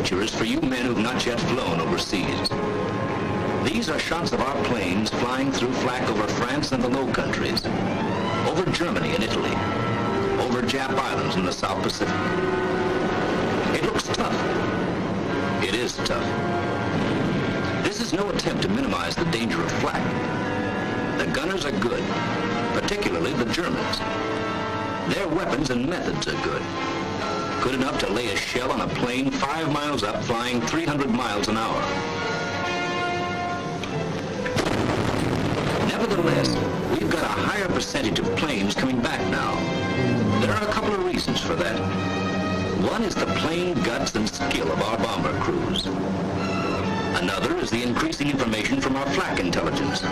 picture is for you men who've not yet flown overseas. These are shots of our planes flying through flak over France and the Low Countries, over Germany and Italy, over Jap Islands in the South Pacific. It looks tough. It is tough. This is no attempt to minimize the danger of flak. The gunners are good, particularly the Germans. Their weapons and methods are good. Good enough to lay a shell on a plane 5 miles up, flying 300 miles an hour. Nevertheless, we've got a higher percentage of planes coming back now. There are a couple of reasons for that. One is the plain guts and skill of our bomber crews. Another is the increasing information from our flak intelligence.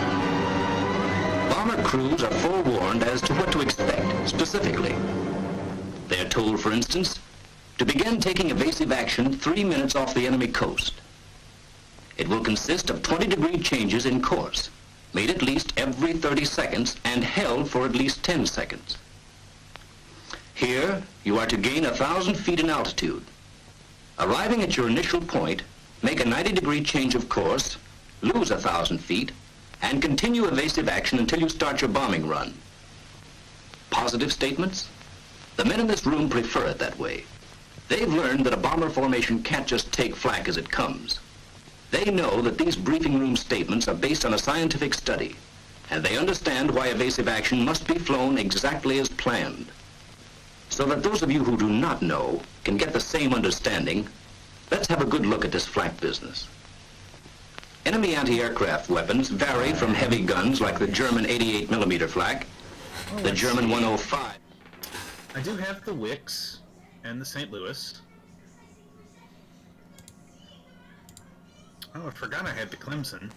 Bomber crews are forewarned as to what to expect, specifically. They're told, for instance, to begin taking evasive action 3 minutes off the enemy coast. It will consist of 20-degree changes in course, made at least every 30 seconds and held for at least 10 seconds. Here, you are to gain 1,000 feet in altitude. Arriving at your initial point, make a 90-degree change of course, lose 1,000 feet, and continue evasive action until you start your bombing run. Positive statements? The men in this room prefer it that way. They've learned that a bomber formation can't just take flak as it comes. They know that these briefing room statements are based on a scientific study, and they understand why evasive action must be flown exactly as planned. So that those of you who do not know can get the same understanding, let's have a good look at this flak business. Enemy anti-aircraft weapons vary from heavy guns like the German 88mm flak, the German 105. I do have the Wicks and the St. Louis. Oh, I forgot I had the Clemson.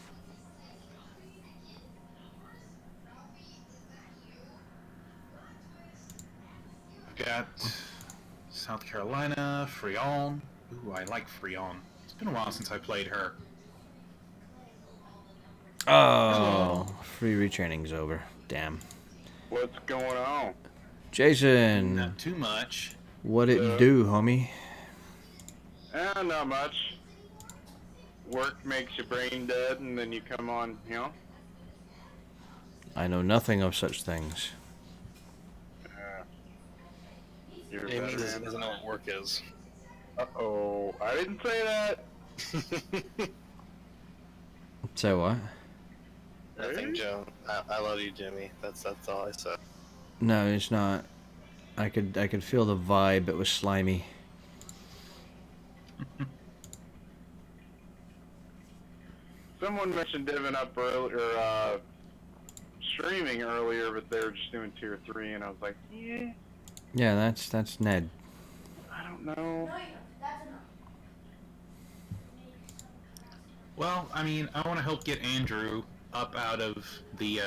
I've got South Carolina, Freon. Ooh, I like Freon. It's been a while since I played her. Oh, free retraining's over. Damn. What's going on? Jason, Not too much. what it do, homie? Not much. Work makes your brain dead, and then you come on, you know? I know nothing of such things. You're a Jamie veteran. doesn't know what work is. Uh-oh. I didn't say that. So what? Nothing, Joe. I love you, Jimmy. That's all I said. No, it's not. I could feel the vibe. It was slimy. Someone mentioned diving up earlier, streaming earlier, but they were just doing tier 3, and I was like, yeah, Yeah, that's Ned. I don't know. Well, I mean, I want to help get Andrew up out of the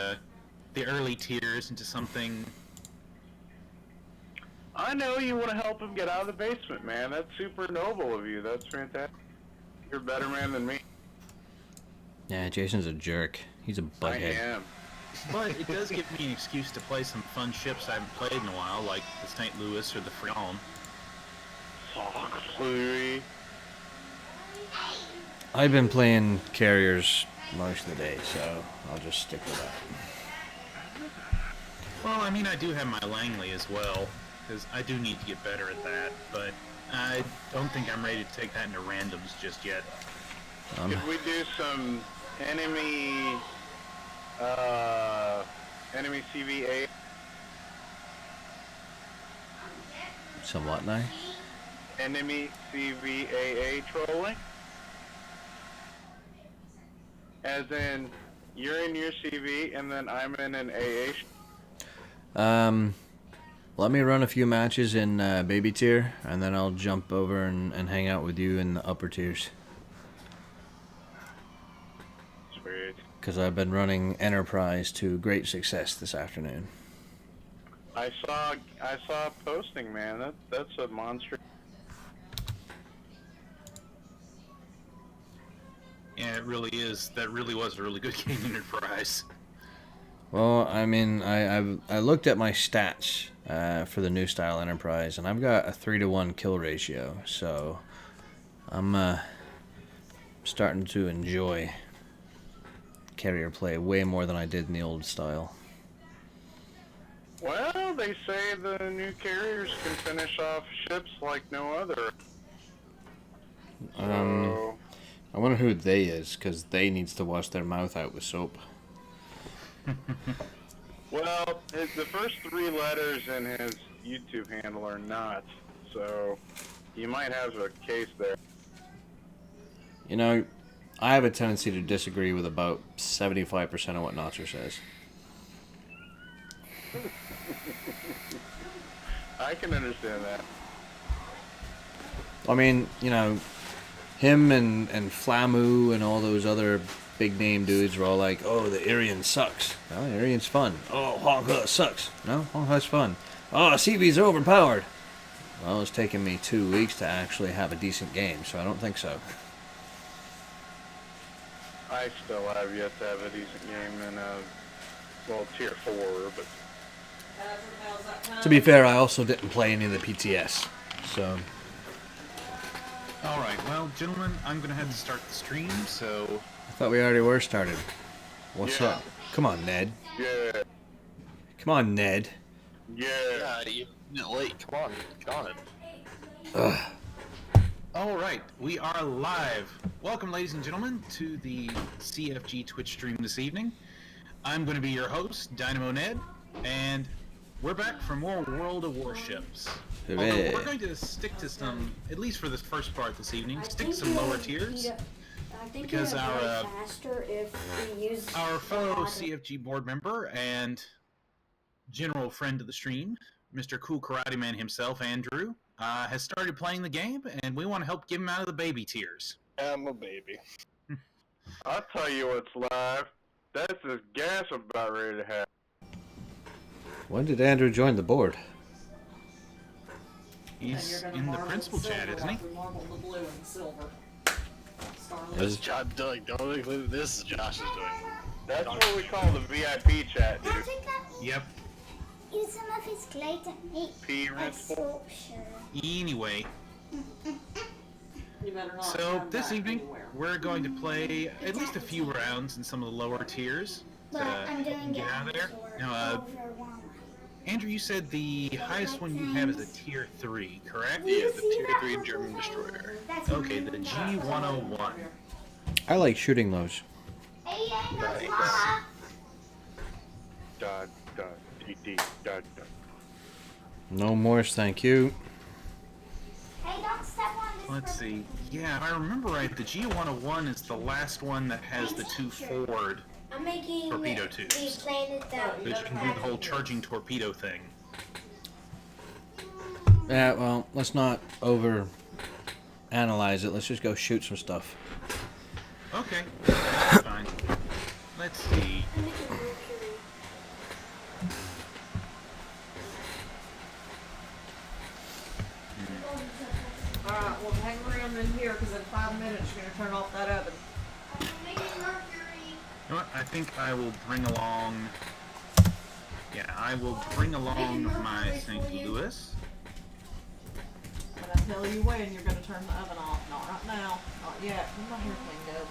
early tiers into something. I know you want to help him get out of the basement, man. That's super noble of you. That's fantastic. You're a better man than me. Yeah, Jason's a jerk. He's a I butthead. am. But it does give me an excuse to play some fun ships I haven't played in a while, like the St. Louis or the Freon. Louis. I've been playing carriers most of the day, so I'll just stick with that. Well, I mean, I do have my Langley as well, because I do need to get better at that, but I don't think I'm ready to take that into randoms just yet. Could we do some enemy CVA? Somewhat nice. Enemy CVAA trolling? As in, you're in your CV and then I'm in an AA. Let me run a few matches in baby tier, and then I'll jump over and hang out with you in the upper tiers. Sweet. Because I've been running Enterprise to great success this afternoon. I saw a posting, man. That's a monster. Yeah, it really is. That really was a really good game Enterprise. Well, I mean, I looked at my stats for the new style Enterprise, and I've got a 3-to-1 kill ratio. So I'm starting to enjoy carrier play way more than I did in the old style. Well, they say the new carriers can finish off ships like no other. So, I wonder who they is, because they needs to wash their mouth out with soap. well, the first 3 letters in his YouTube handle are not, so you might have a case there. You know, I have a tendency to disagree with about 75% of what Notcher says. I can understand that. I mean, you know, him and Flamu and all those other big name dudes were all like, oh, the Arian sucks. No, the Arian's fun. Oh, Hong Kong sucks. No, Hong Kong's fun. Oh, CV's overpowered. Well, it's taken me 2 weeks to actually have a decent game, so I don't think so. I still have yet to have a decent game in well, tier 4, but To be fair, I also didn't play any of the PTS, so... Alright, well, gentlemen, I'm going to have to start the stream, so... I thought we already were started. What's Yeah. up? Come on, Ned. yeah, Come on, Ned. yeah. You're late. Come on, get on it. Ugh. Alright, we are live. Welcome, ladies and gentlemen, to the CFG Twitch stream this evening. I'm going to be your host, Dynamo Ned, and we're back for more World of Warships. Although Hooray. we're going to stick to some, at least for this first part this evening, stick to some lower tiers. Because our fellow CFG board member and general friend of the stream, Mr. Cool Karate Man himself, Andrew, has started playing the game, and we want to help get him out of the baby tiers. I'm a baby. I'll tell you what's live. That's this gas I'm about ready to have. When did Andrew join the board? He's in the principal chat, isn't he? Is- Josh, Doug, don't include this. Is Josh is doing. That's what we call the VIP chat, dude. Yep. Use some of his clay to make P a principal. sculpture. Anyway, You better not so have this that evening, anywhere. we're going to play at least a few rounds in some of the lower tiers But I'm doing get it out of there. for Now, over one. Andrew, you said the highest one you have is a tier 3, correct? Yeah, the tier 3 German destroyer. Okay, the G101. I like shooting those. Nice. Dot, dot, DD, dot, dot. No Morse, thank you. Hey, don't step on this. Let's see. Yeah, if I remember right, the G101 is the last one that has the 2 forward, I'm making torpedo the tubes. planet that that you can do the whole charging torpedo thing. Yeah, well, let's not over analyze it. Let's just go shoot some stuff. Okay, that's fine. Let's see. Alright, well hang around in here because in 5 minutes you're gonna turn off that oven. I'm making Mercury. You know what? I think I will bring along. Yeah, I will bring along my St. Louis. But I tell you when you're gonna turn the oven off. Not right now. Not yet. Where'd my hairpin go?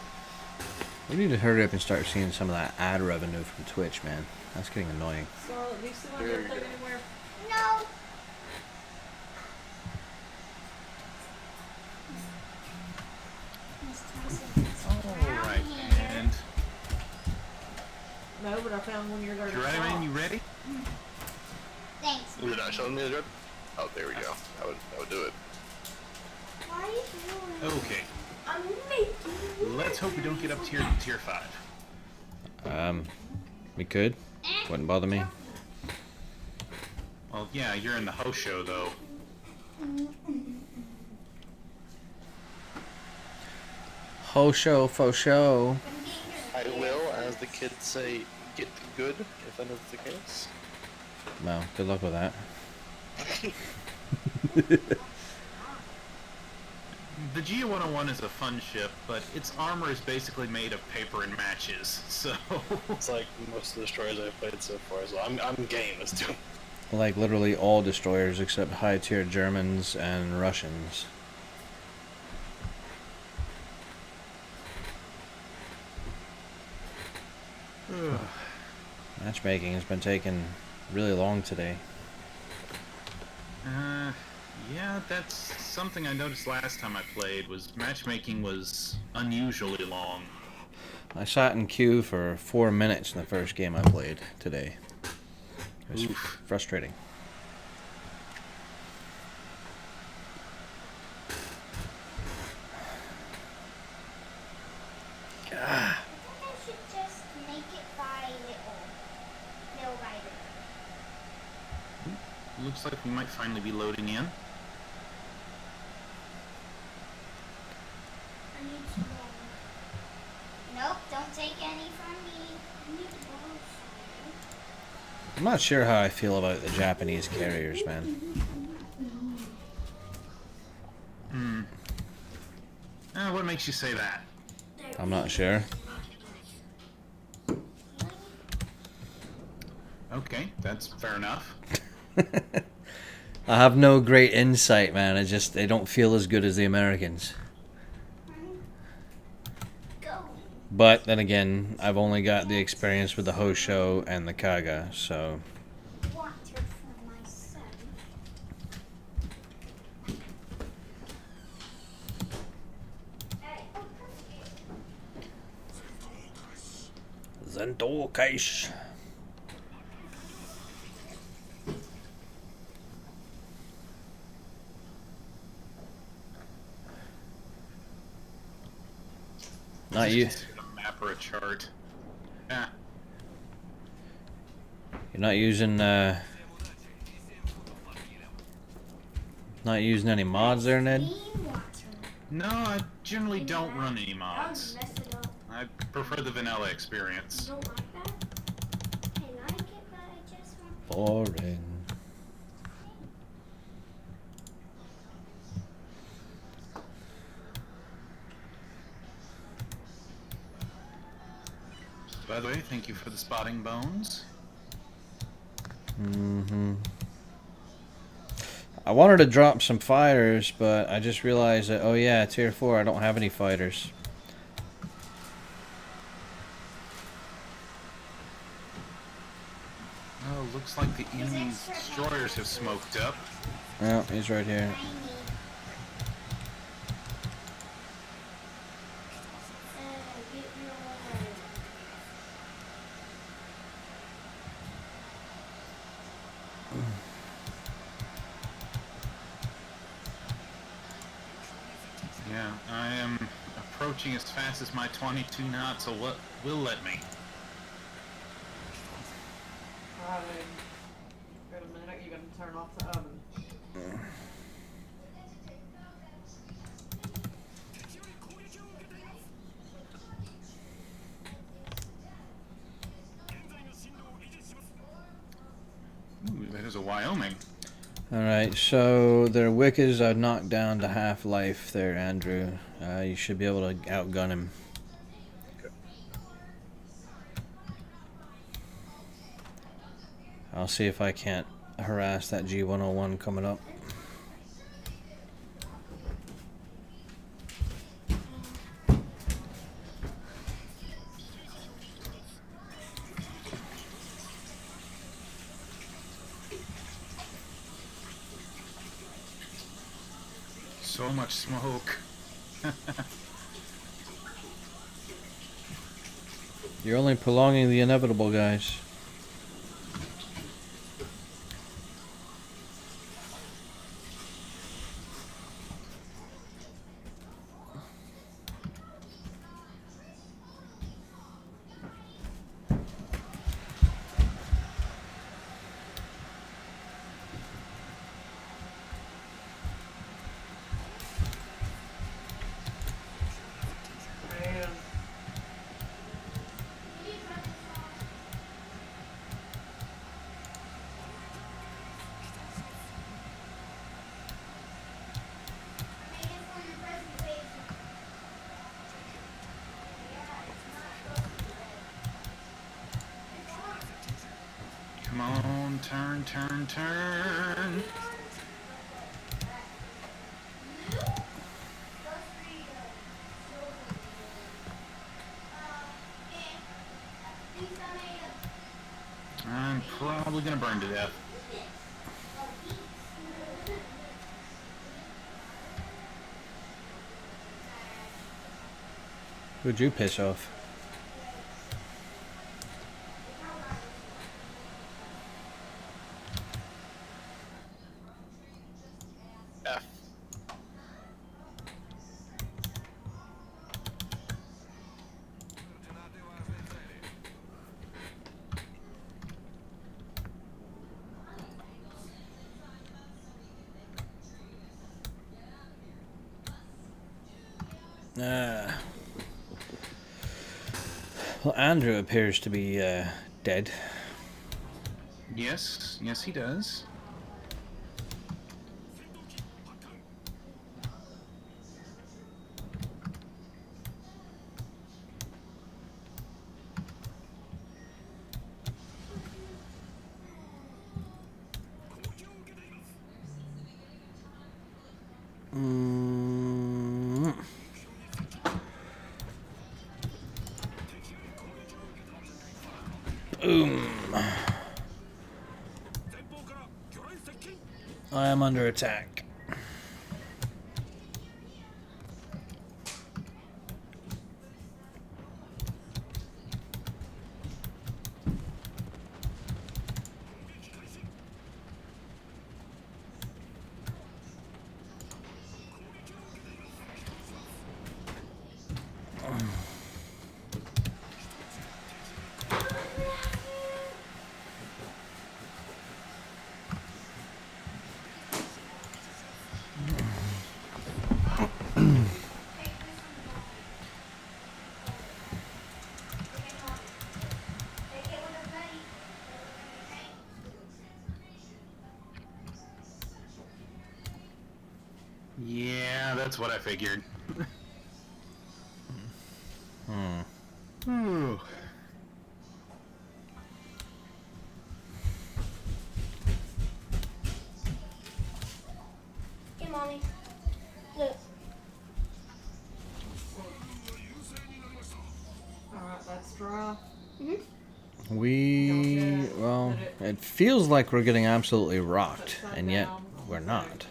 We need to hurry up and start seeing some of that ad revenue from Twitch, man. That's getting annoying. Scarlett, do you see my There you hairpin go. anywhere? No. Alright, and. No, but I found one you're there. You ready, man? You ready? Thanks. Is it not showing me the drip? Oh, there we go. That would do it. Why are you doing? Okay. I'm making. Let's hope we don't get up to tier 5. We could. Wouldn't bother me. Well, yeah, you're in the host show, though. Ho show, faux show. I will, as the kids say, get good, if that is the case. Well, good luck with that. The G101 is a fun ship, but its armor is basically made of paper and matches, so... It's like most of the destroyers I've played so far, so I'm game as to. Like literally all destroyers except high tier Germans and Russians. Matchmaking has been taking really long today. Yeah, that's something I noticed last time I played, was matchmaking was unusually long. I sat in queue for 4 minutes in the first game I played today. It was frustrating. I think I should just make it by Little Rider. Looks like we might finally be loading in. I need to borrow. Nope, don't take any from me. I need to borrow some. I'm not sure how I feel about the Japanese carriers, man. What makes you say that? I'm not sure. Okay, that's fair enough. I have no great insight, man. They don't feel as good as the Americans. Go. But then again, I've only got the experience with the Hosho and the Kaga, so Water for my son. Hey. Zento Kaish. Not you. Just a map or a chart. Yeah. You're not using not using any mods there, Ned? Clean water. No, I generally don't run any mods. Mess it up. I prefer the vanilla experience. Don't like that? I like it, but I just want. Boring. By the way, thank you for the spotting bones. I wanted to drop some fighters, but I just realized that, oh yeah, tier 4, I don't have any fighters. Oh, looks like the enemy's destroyers have smoked up. Oh, he's right here. Yeah, I am approaching as fast as my 22 knots will let me. Alright. Wait a minute, you gotta turn off the oven. Ooh, that is a Wyoming. Alright, so their Wickers are knocked down to half life there, Andrew. You should be able to outgun him. I'll see if I can't harass that G101 coming up. So much smoke. You're only prolonging the inevitable, guys. Man. Come on, turn, turn, turn. Lisa, probably gonna burn to death. Who'd you piss off? F. Well, Andrew appears to be dead. Yes, yes, he does. Mm. Boom. I am under attack. Yeah, that's what I figured. Hey, Mommy. Look. Alright, that's dry. Well, it feels like we're getting absolutely rocked, and yet we're not.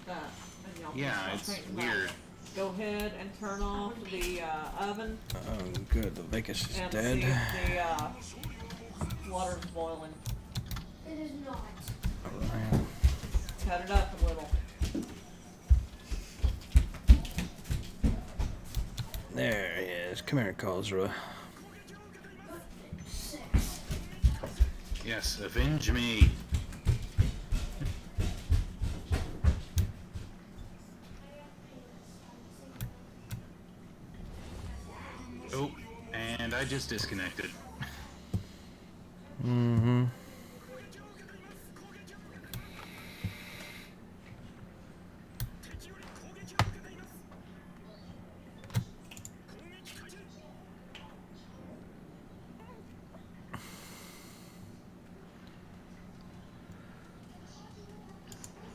That. And y'all can Yeah, start it's painting that. weird. Go ahead and turn off the oven Oh, good. The Vicus is and dead. see if the water's boiling. It is not. Alright. Cut it up a little. There he is. Come here, Kozra. Yes, avenge me. Oh, and I just disconnected. Mm-hmm.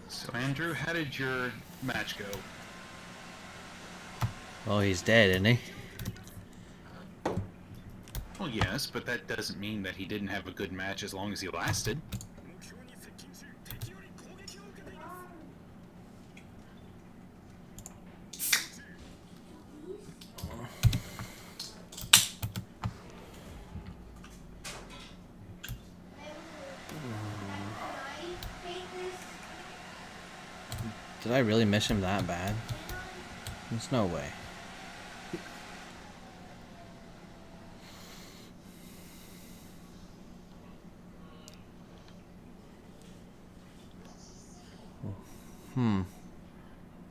So, Andrew, how did your match go? Well, he's dead, isn't he? Well, yes, but that doesn't mean that he didn't have a good match as long as he lasted. Did I really miss him that bad? There's no way.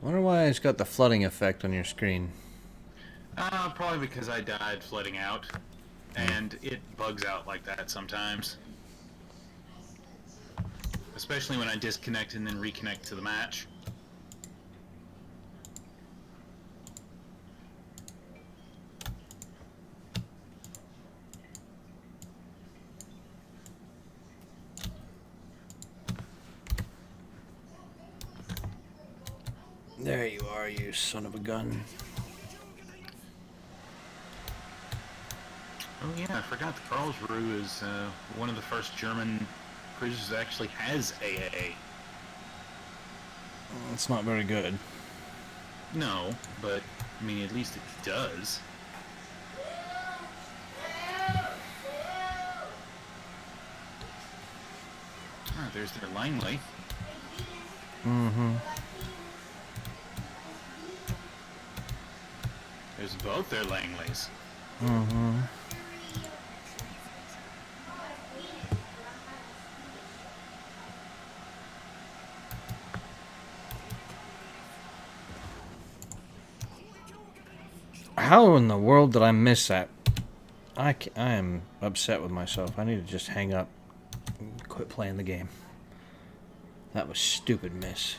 Wonder why it's got the flooding effect on your screen. Probably because I died flooding out, and it bugs out like that sometimes. Especially when I disconnect and then reconnect to the match. There you are, you son of a gun. Oh yeah, I forgot that Karlsruhe is one of the first German Cruisers actually has AAA. It's not very good. No, but I mean, at least it does. Ah, there's their Langley. Mm-hmm. There's both their Langleys. Mm-hmm. How in the world did I miss that? I am upset with myself. I need to just hang up and quit playing the game. That was stupid miss.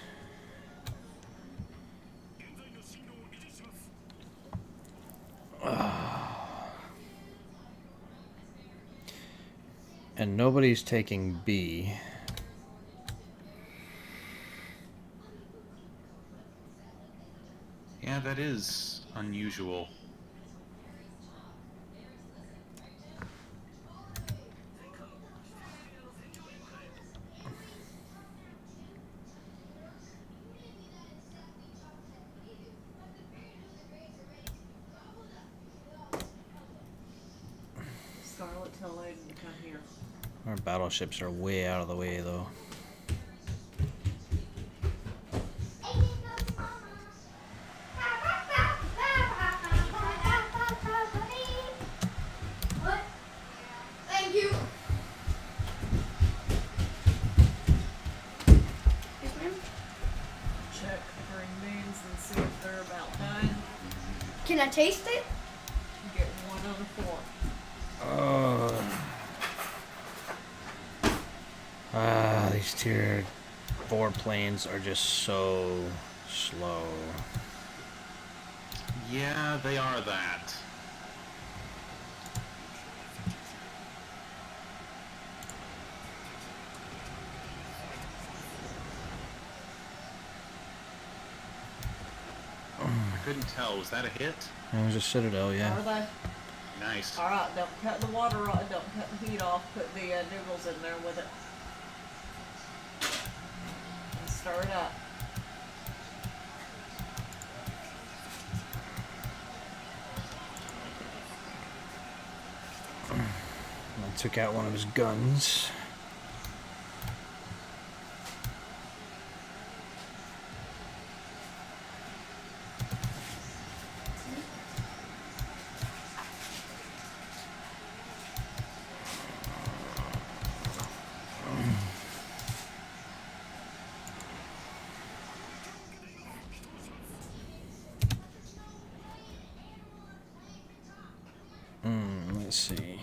And nobody's taking B. Yeah, that is unusual. Scarlet, tell Aiden to come here. Our battleships are way out of the way, though. Thank you. Check green beans and see if they're about done. Can I taste it? You get 1 out of 4. These tier 4 planes are just so slow. Yeah, they are that. I couldn't tell. Was that a hit? It was a Citadel, Are yeah. they? Nice. Alright, don't cut the water off, don't cut the heat off, put the noodles in there with it. And stir it up. I took out one of his guns. Let's see.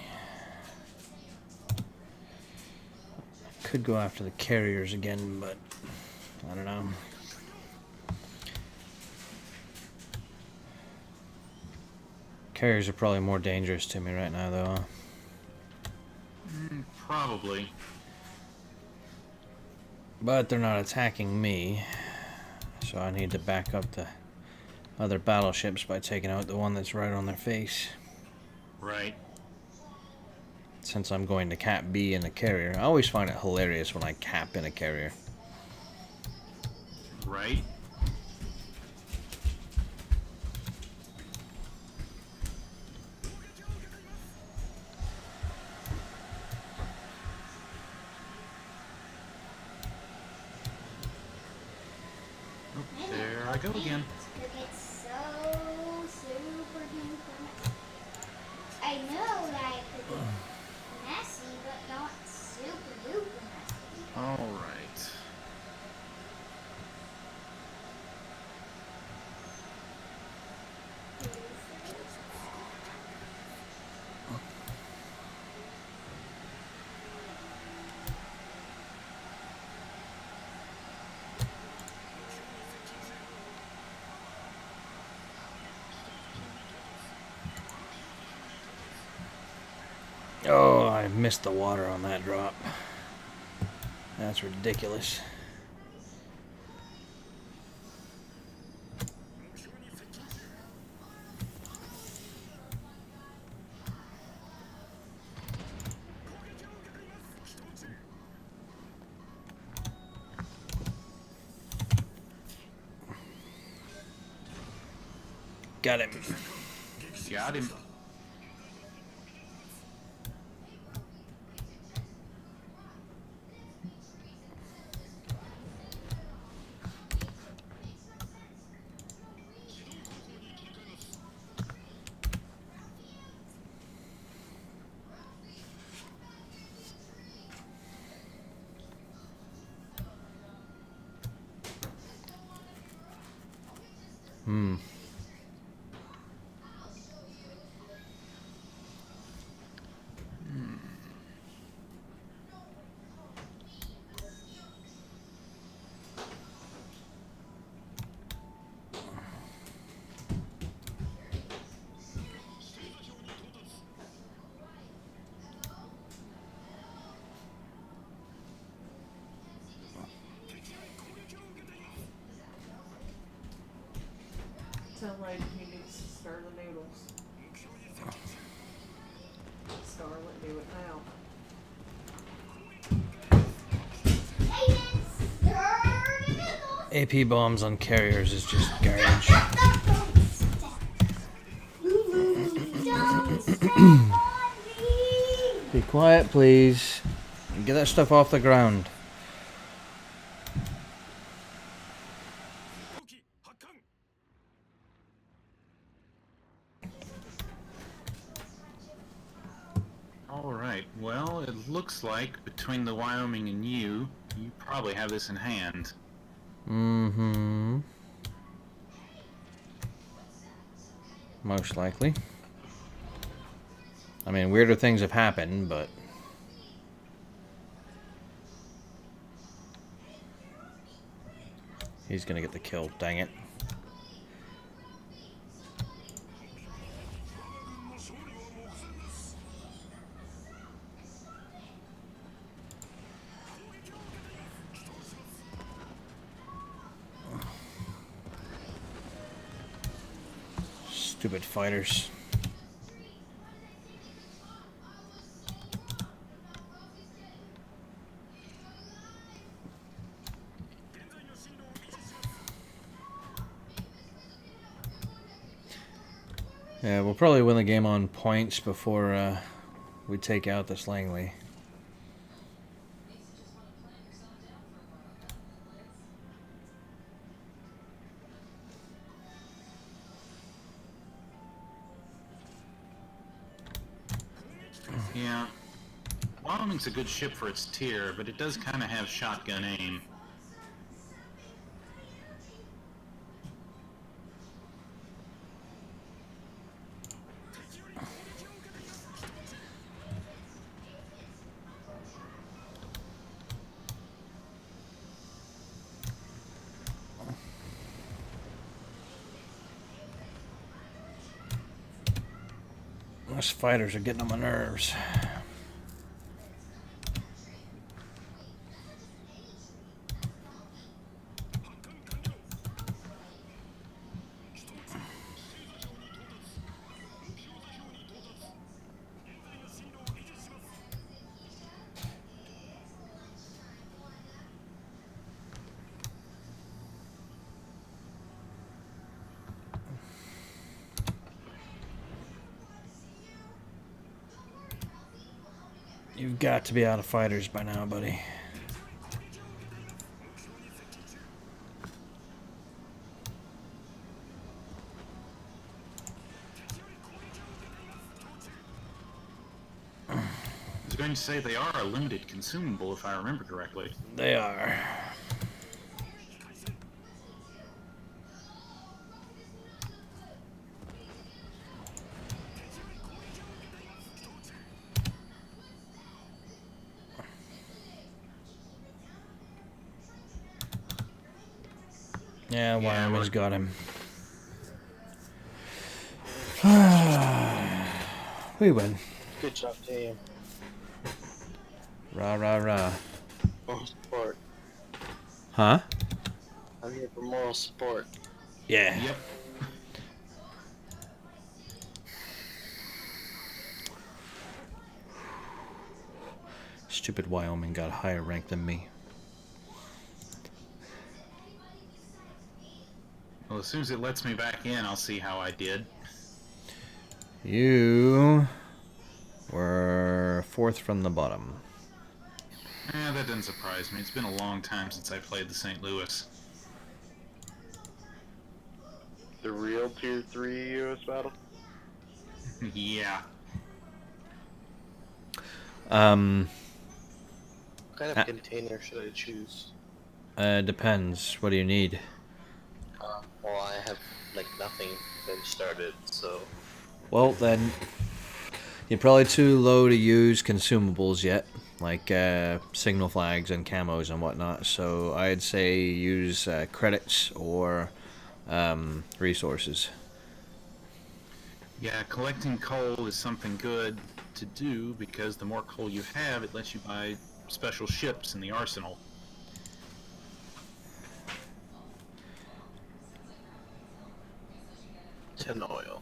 Could go after the carriers again, but I don't know. Carriers are probably more dangerous to me right now, though. Huh? Probably. But they're not attacking me, so I need to back up the other battleships by taking out the one that's right on their face. Right. Since I'm going to cap B in a carrier. I always find it hilarious when I cap in a carrier. Right. Oh, there I go again. It's so super duper messy. I know that it could be messy, but not super duper messy. All right. Oh, I missed the water on that drop. That's ridiculous. Got him. Got him. Tell Lady he needs to stir the noodles. Scarlet, do it now. Aiden, stir the noodles. AP bombs on carriers is just garbage. Don't step on me. Be quiet, please. Get that stuff off the ground. All right. Well, it looks like between the Wyoming and you probably have this in hand. Mm-hmm. Most likely. I mean, weirder things have happened, but... He's gonna get the kill, dang it. Stupid fighters. Yeah, we'll probably win the game on points before we take out this Langley. Yeah. Wyoming's a good ship for its tier, but it does kind of have shotgun aim. Those fighters are getting on my nerves. You've got to be out of fighters by now, buddy. I was going to say they are a limited consumable, if I remember correctly. They are. Yeah, Wyoming's got him. We win. Good job, team. Rah, rah, rah. Moral support. Huh? I'm here for moral support. Yeah. Yep. Stupid Wyoming got a higher rank than me. Well, as soon as it lets me back in, I'll see how I did. You were 4th from the bottom. That doesn't surprise me. It's been a long time since I played the St. Louis. The real Tier 3 US battle? Yeah. What kind of container should I choose? Depends. What do you need? Well, I have like nothing been started, so Well, then you're probably too low to use consumables yet, like signal flags and camos and whatnot. So I'd say use credits or resources. Yeah, collecting coal is something good to do because the more coal you have, it lets you buy special ships in the arsenal. tin oil.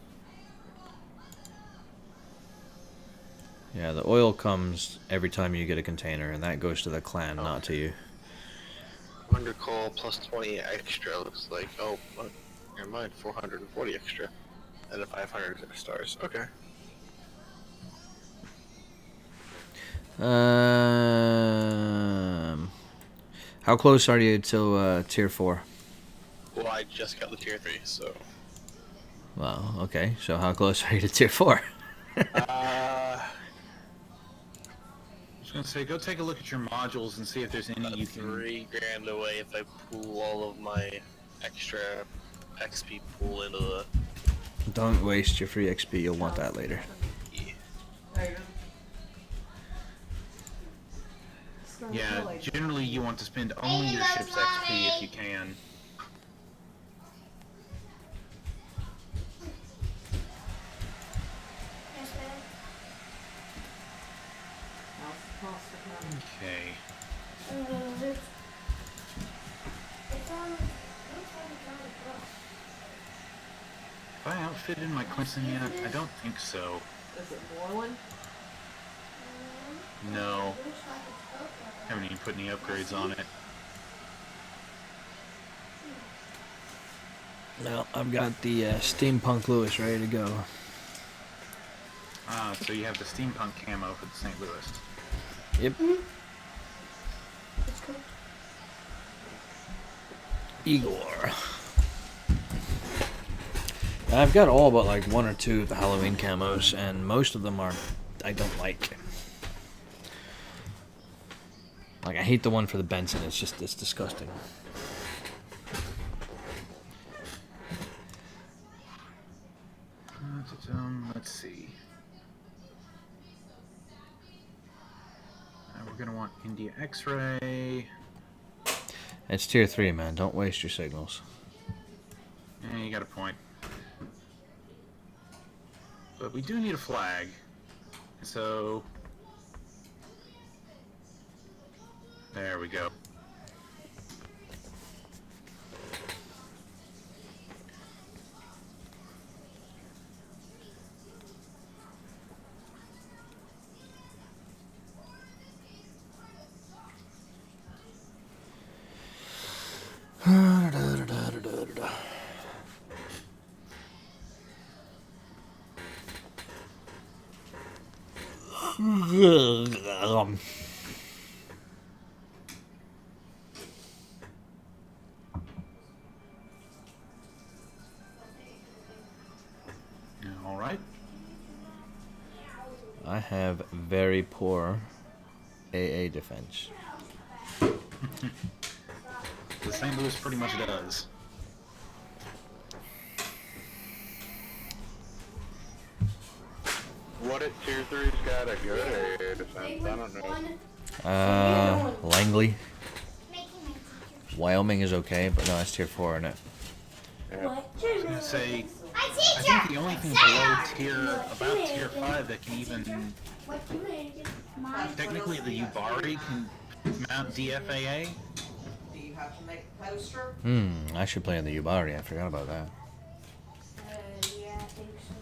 Yeah, the oil comes every time you get a container, and that goes to the clan, not to you. 100 coal plus 20 extra looks like, oh, never mind, 440 extra. And the 500 stars. Okay. How close are you to tier 4? Well, I just got the tier 3, so. Well, okay. So how close are you to tier 4? I was gonna say, go take a look at your modules and see if there's any you can. $3,000 away if I pool all of my extra XP pool into the. Don't waste your free XP. You'll want that later. There you go. Yeah, generally you want to spend only your ship's XP if you can. Okay. Have I outfitted my Clemson yet? I don't think so. Is it Moreland? No. Haven't even put any upgrades on it. No, I've got the Steampunk Lewis ready to go. Ah, so you have the steampunk camo for the St. Louis. Yep. Igor. I've got all but like 1 or 2 of the Halloween camos, and most of them are I don't like. Like, I hate the one for the Benson. It's disgusting. Let's see. We're gonna want India X-ray. It's tier 3, man. Don't waste your signals. Yeah, you got a point. But we do need a flag. So there we go. All right. I have very poor AA defense. The St. Louis pretty much does. What at Tier 3's got a good area defense? I don't know. Langley. Wyoming is okay, but no, it's tier 4, isn't it? I was gonna say, I think the only thing below about tier 5 that can even, technically the Ubari can mount DFAA. Do you have to make a poster? I should play in the Ubari. I forgot about that. Yeah, I think so.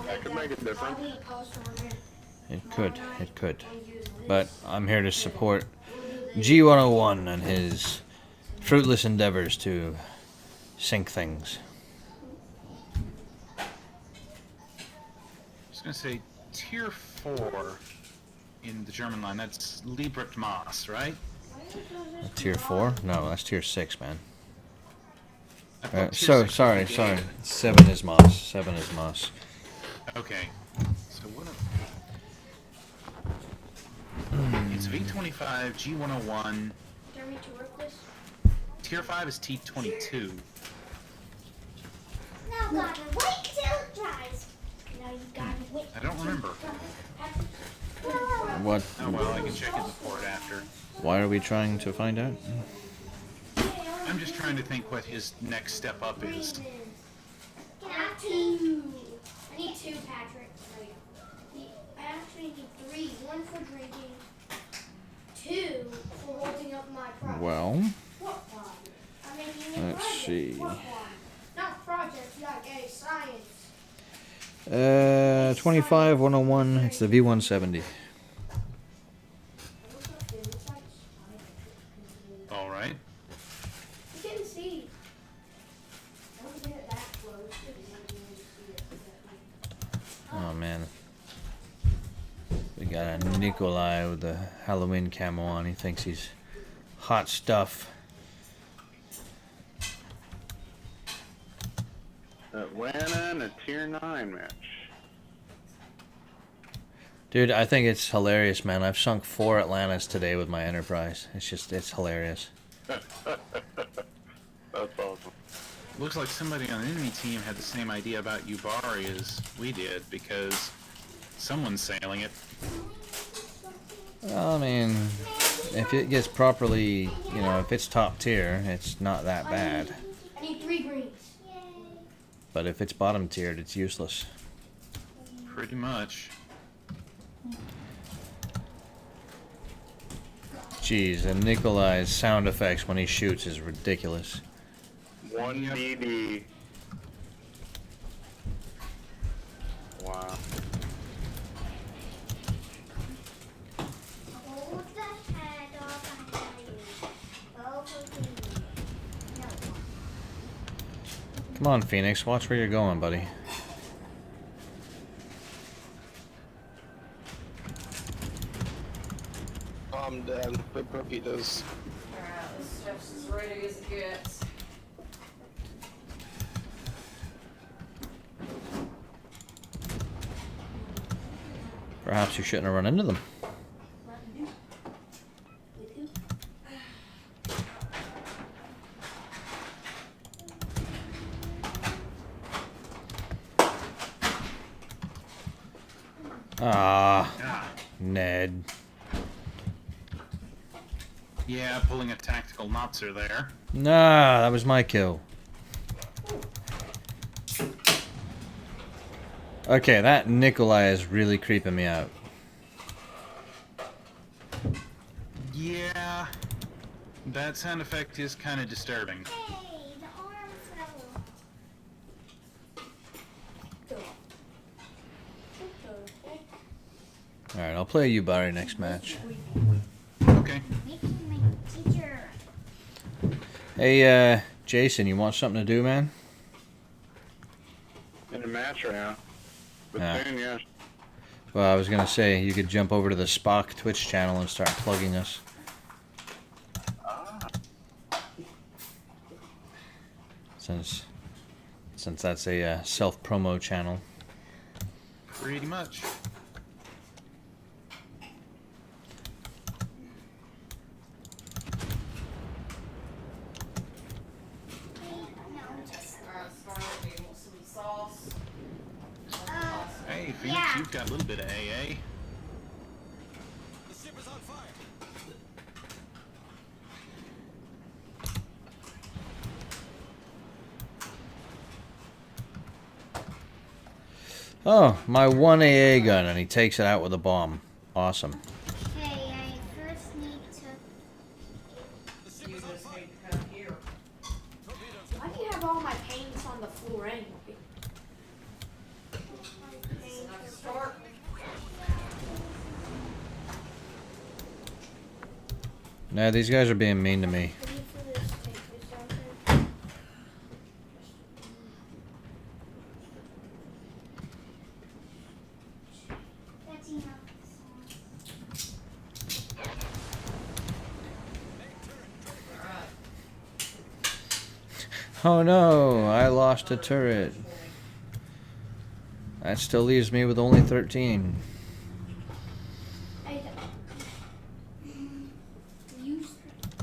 That could make a difference. It could. But I'm here to support G101 and his fruitless endeavors to sink things. I was gonna say tier 4 in the German line. That's Liebrecht Maas, right? Tier 4? No, that's tier 6, man. I thought tier So 6 sorry, was the sorry. game. 7 is Moss. 7 is Moss. Okay. So what? It's V25, G101. Jeremy to work this. Tier 5 is T22. Now gotta wait till it dries. Now you gotta wait. I don't remember. What? Oh well, I can check in the port after. Why are we trying to find out? I'm just trying to think what his next step up is. Can I have two? I need two, Patrick. I actually need three. One for drinking, two for holding up my project. Well, What project? I'm making a let's project. see. What one? Not project, like a science. 25, 101. It's the V170. All right. You can see. Don't get it that close. Oh man. We got a Nikolai with the Halloween camo on. He thinks he's hot stuff. Atlanta in a tier 9 match. Dude, I think it's hilarious, man. I've sunk 4 Atlantas today with my Enterprise. It's hilarious. That's awesome. Looks like somebody on the enemy team had the same idea about Yubari as we did, because someone's sailing it. Well, I mean, if it gets properly, if it's top tier, it's not that bad. I need 3 greens. But if it's bottom tiered, it's useless. Pretty much. Jeez, and Nikolai's sound effects when he shoots is ridiculous. 1 DD. Wow. Hold the head off and over no. Come on, Phoenix, watch where you're going, buddy. I'm dead. Big Brookie does. Alright, this stuff's as ready as it gets. Perhaps you shouldn't have run into them. Ah. Ned. Yeah, pulling a tactical Notzer there. Nah, that was my kill. Okay, that Nikolai is really creeping me out. Yeah. That sound effect is kind of disturbing. Hey, the arm fell. Alright, I'll play Yubari next match. Okay. Making my teacher. Hey, Jason, you want something to do, man? In a match right now. But Ah. soon, yeah. Well, I was gonna say, you could jump over to the Spock Twitch channel and start plugging us. Since that's a self-promo channel. Pretty much. Alright, Scarlet, do you want some sauce? Hey, Phoenix, Yeah. you've got a little bit of AA. Oh, my 1 AA gun, and he takes it out with a bomb. Awesome. Okay, I first need to. You just need to come here. Why do you have all my paints on the floor anyway? Enough to start. Nah, these guys are being mean to me. Oh no, I lost a turret. That still leaves me with only 13. I use,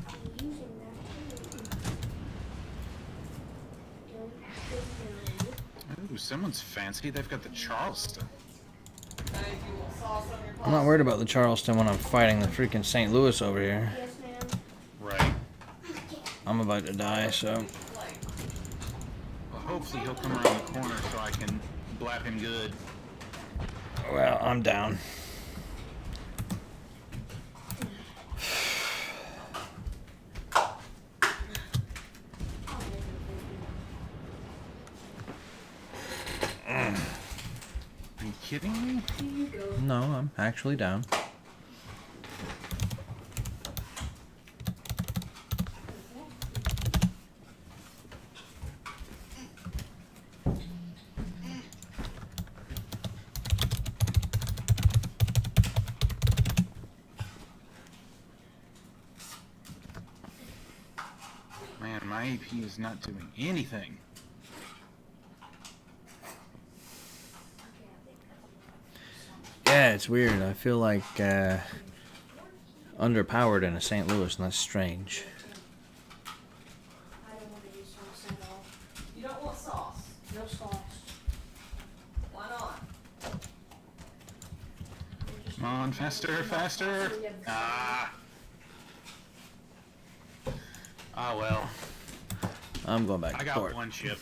I'm using that too. Ooh, someone's fancy. They've got the Charleston. I'm not worried about the Charleston when I'm fighting the freaking St. Louis over here. Yes, ma'am. Right. I'm about to die, so... Well, hopefully he'll come around the corner so I can blap him good. Well, I'm down. Are you kidding me? No, I'm actually down. Man, my AP is not doing anything. Yeah, it's weird. I feel like underpowered in a St. Louis, and that's strange. I don't want to use sauce at all. You don't want sauce? No sauce. Why not? Come on, faster, faster. Ah. Ah, well. I'm going back I to got port. one ship.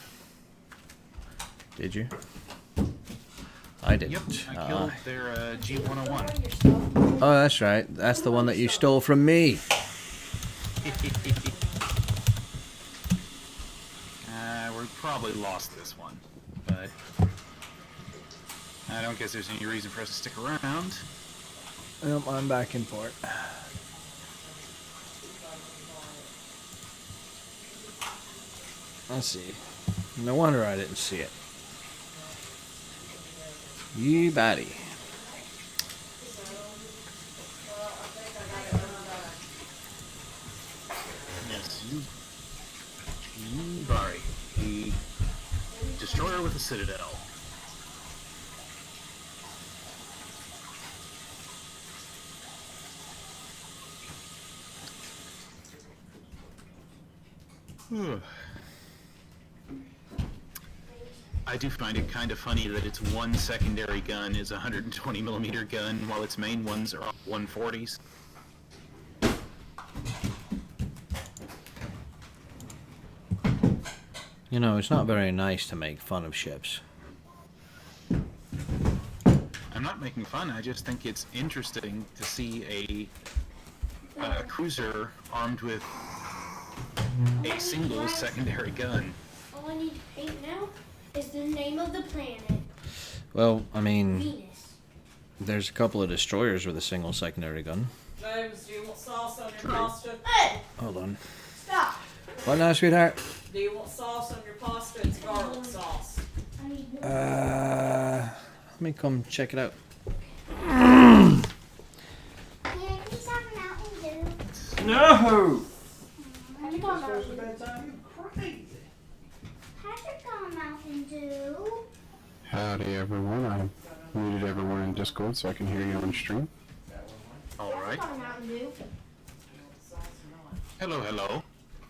Did you? I didn't. Yep, I killed their G101. Oh, that's right. That's the one that you stole from me. We probably lost this one, but I don't guess there's any reason for us to stick around. Yep, I'm back in port. Let's see. No wonder I didn't see it. You batty. Yes, you Bari, the destroyer with the Citadel. I do find it kind of funny that its one secondary gun is a 120mm gun, while its main ones are all 140s. You know, it's not very nice to make fun of ships. I'm not making fun, I just think it's interesting to see a cruiser armed with a single secondary gun. All I need to paint now is the name of the planet. Well, I mean, Venus. there's a couple of destroyers with a single secondary gun. James, do you want sauce on your True. pasta? Hey, Hold on. stop. What now, sweetheart? Do you want sauce on your pasta? It's garlic sauce. I need more. Let me come check it out. Yeah, please have a Mountain Dew. No! Patrick got Mountain Dew. Howdy everyone, I muted everyone in Discord so I can hear you on stream. Alright. Got a Mountain Dew. Hello, hello.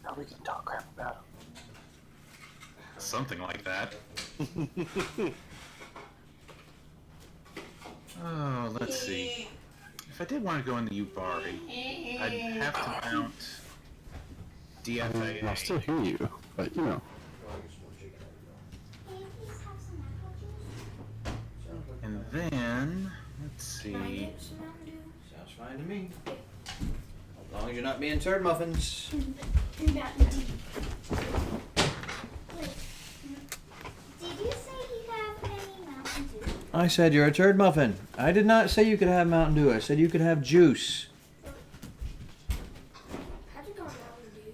Now we can talk crap about him. Something like that. Oh, let's see. If I did want to go in the Ubari, I'd have to mount I'll still DFA. hear you, but you know. Can you please have some apple juice? And then, let's Can I see. get some Mountain Dew? Sounds fine to me. As long as you're not being turd muffins. Mountain Dew. Wait. Did you say you have any Mountain Dew? I said you're a turd muffin. I did not say you could have Mountain Dew. I said you could have juice. Patrick got Mountain Dew.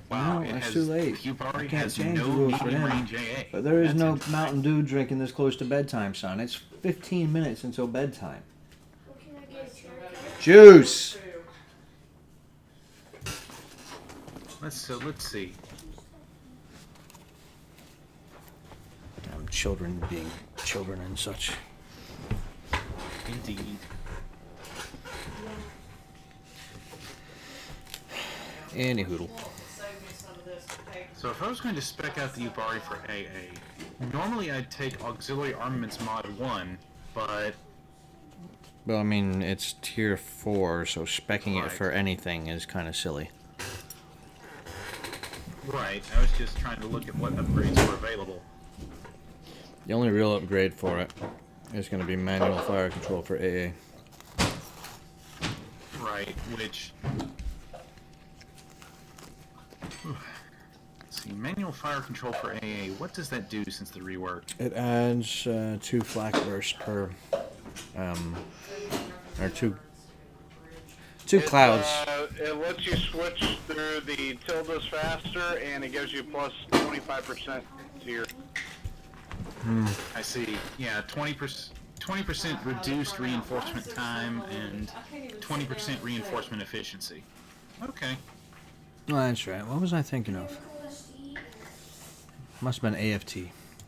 Wow, No, it it's has, too late. Ubari I can't has change no the rules for medium him. range AA. But there is That's no interesting. Mountain Dew drinking this close to bedtime, son. It's 15 minutes until bedtime. What can I get? Cherry Coke? Juice! Let's see. children being children and such. Indeed. Any hoodle. Save me some of this to take. So if I was going to spec out the Ubari for AA, normally I'd take Auxiliary Armaments Mod 1, but Well, I mean, it's tier 4, so specking it Right. for anything is kind of silly. right, I was just trying to look at what upgrades were available. The only real upgrade for it is going to be manual fire control for AA. Right, which... Let's see, manual fire control for AA, what does that do since the rework? It adds 2 flak bursts per, or two clouds. It lets you switch through the tildes faster, and it gives you plus 25% to your. I see, yeah, 20% reduced reinforcement time and 20% reinforcement efficiency. Okay. Oh, that's right. What was I thinking of? Must have been AFT.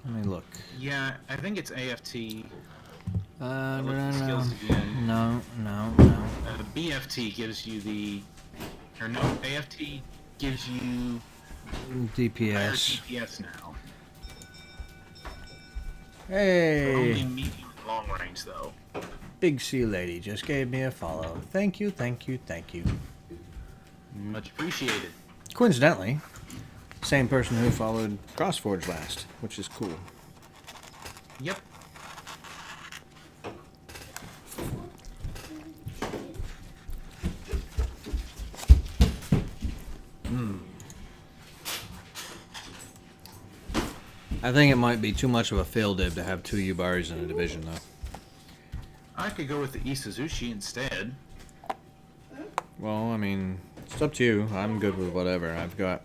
Let me look. Yeah, I think it's AFT. No, Look at the skills again. no. BFT gives you the... Or no, AFT gives you higher DPS. DPS now. Hey! Only medium and long range, though. Big C lady just gave me a follow. Thank you, thank you, thank you. Much appreciated. Coincidentally, same person who followed CrossForge last, which is cool. Yep. I think it might be too much of a fail div to have 2 Ubaris in a division, though. I could go with the Isuzushi instead. Well, I mean, it's up to you. I'm good with whatever. I've got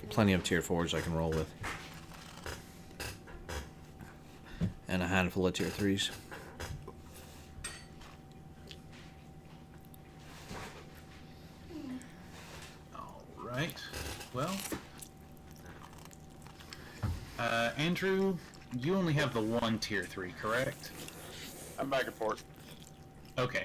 plenty of tier 4s I can roll with. And a handful of tier 3s. Alright. Well... Andrew, you only have the 1 tier 3, correct? I'm back and forth. Okay.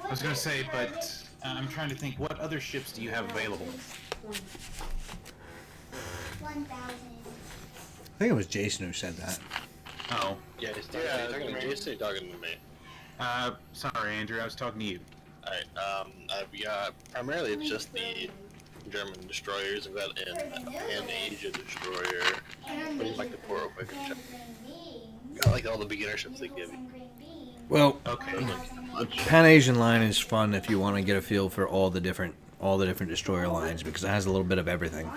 I was gonna say, but I'm trying to think, what other ships do you have available? 1,000. I think it was Jason who said that. Oh. Yeah, he's talking, Yeah, talking to that's Jason, talking to me. Sorry, Andrew, I was talking to you. Alright, I've got primarily it's just the German destroyers. I've got an Asia destroyer. Like the Poro Quick ship. Got like all the beginner ships they give you. Well, Okay. Pan Asian line is fun if you want to get a feel for all the different destroyer lines because it has a little bit of everything.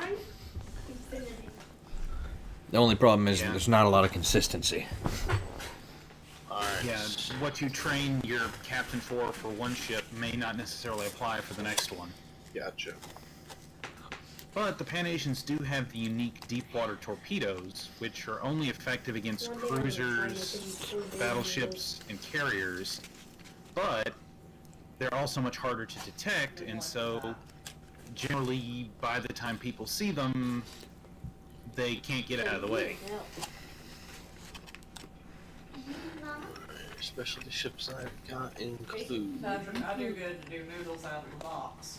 The only problem is Yeah. there's not a lot of consistency. Alright. Yeah, what you train your captain for one ship may not necessarily apply for the next one. Gotcha. But the Pan-Asians do have the unique deep water torpedoes, which are only effective against cruisers, battleships, and carriers, but they're also much harder to detect, and so generally by the time people see them, they can't get out of the way. Specialty ships I've got include Patrick, I do good to do noodles out of the box.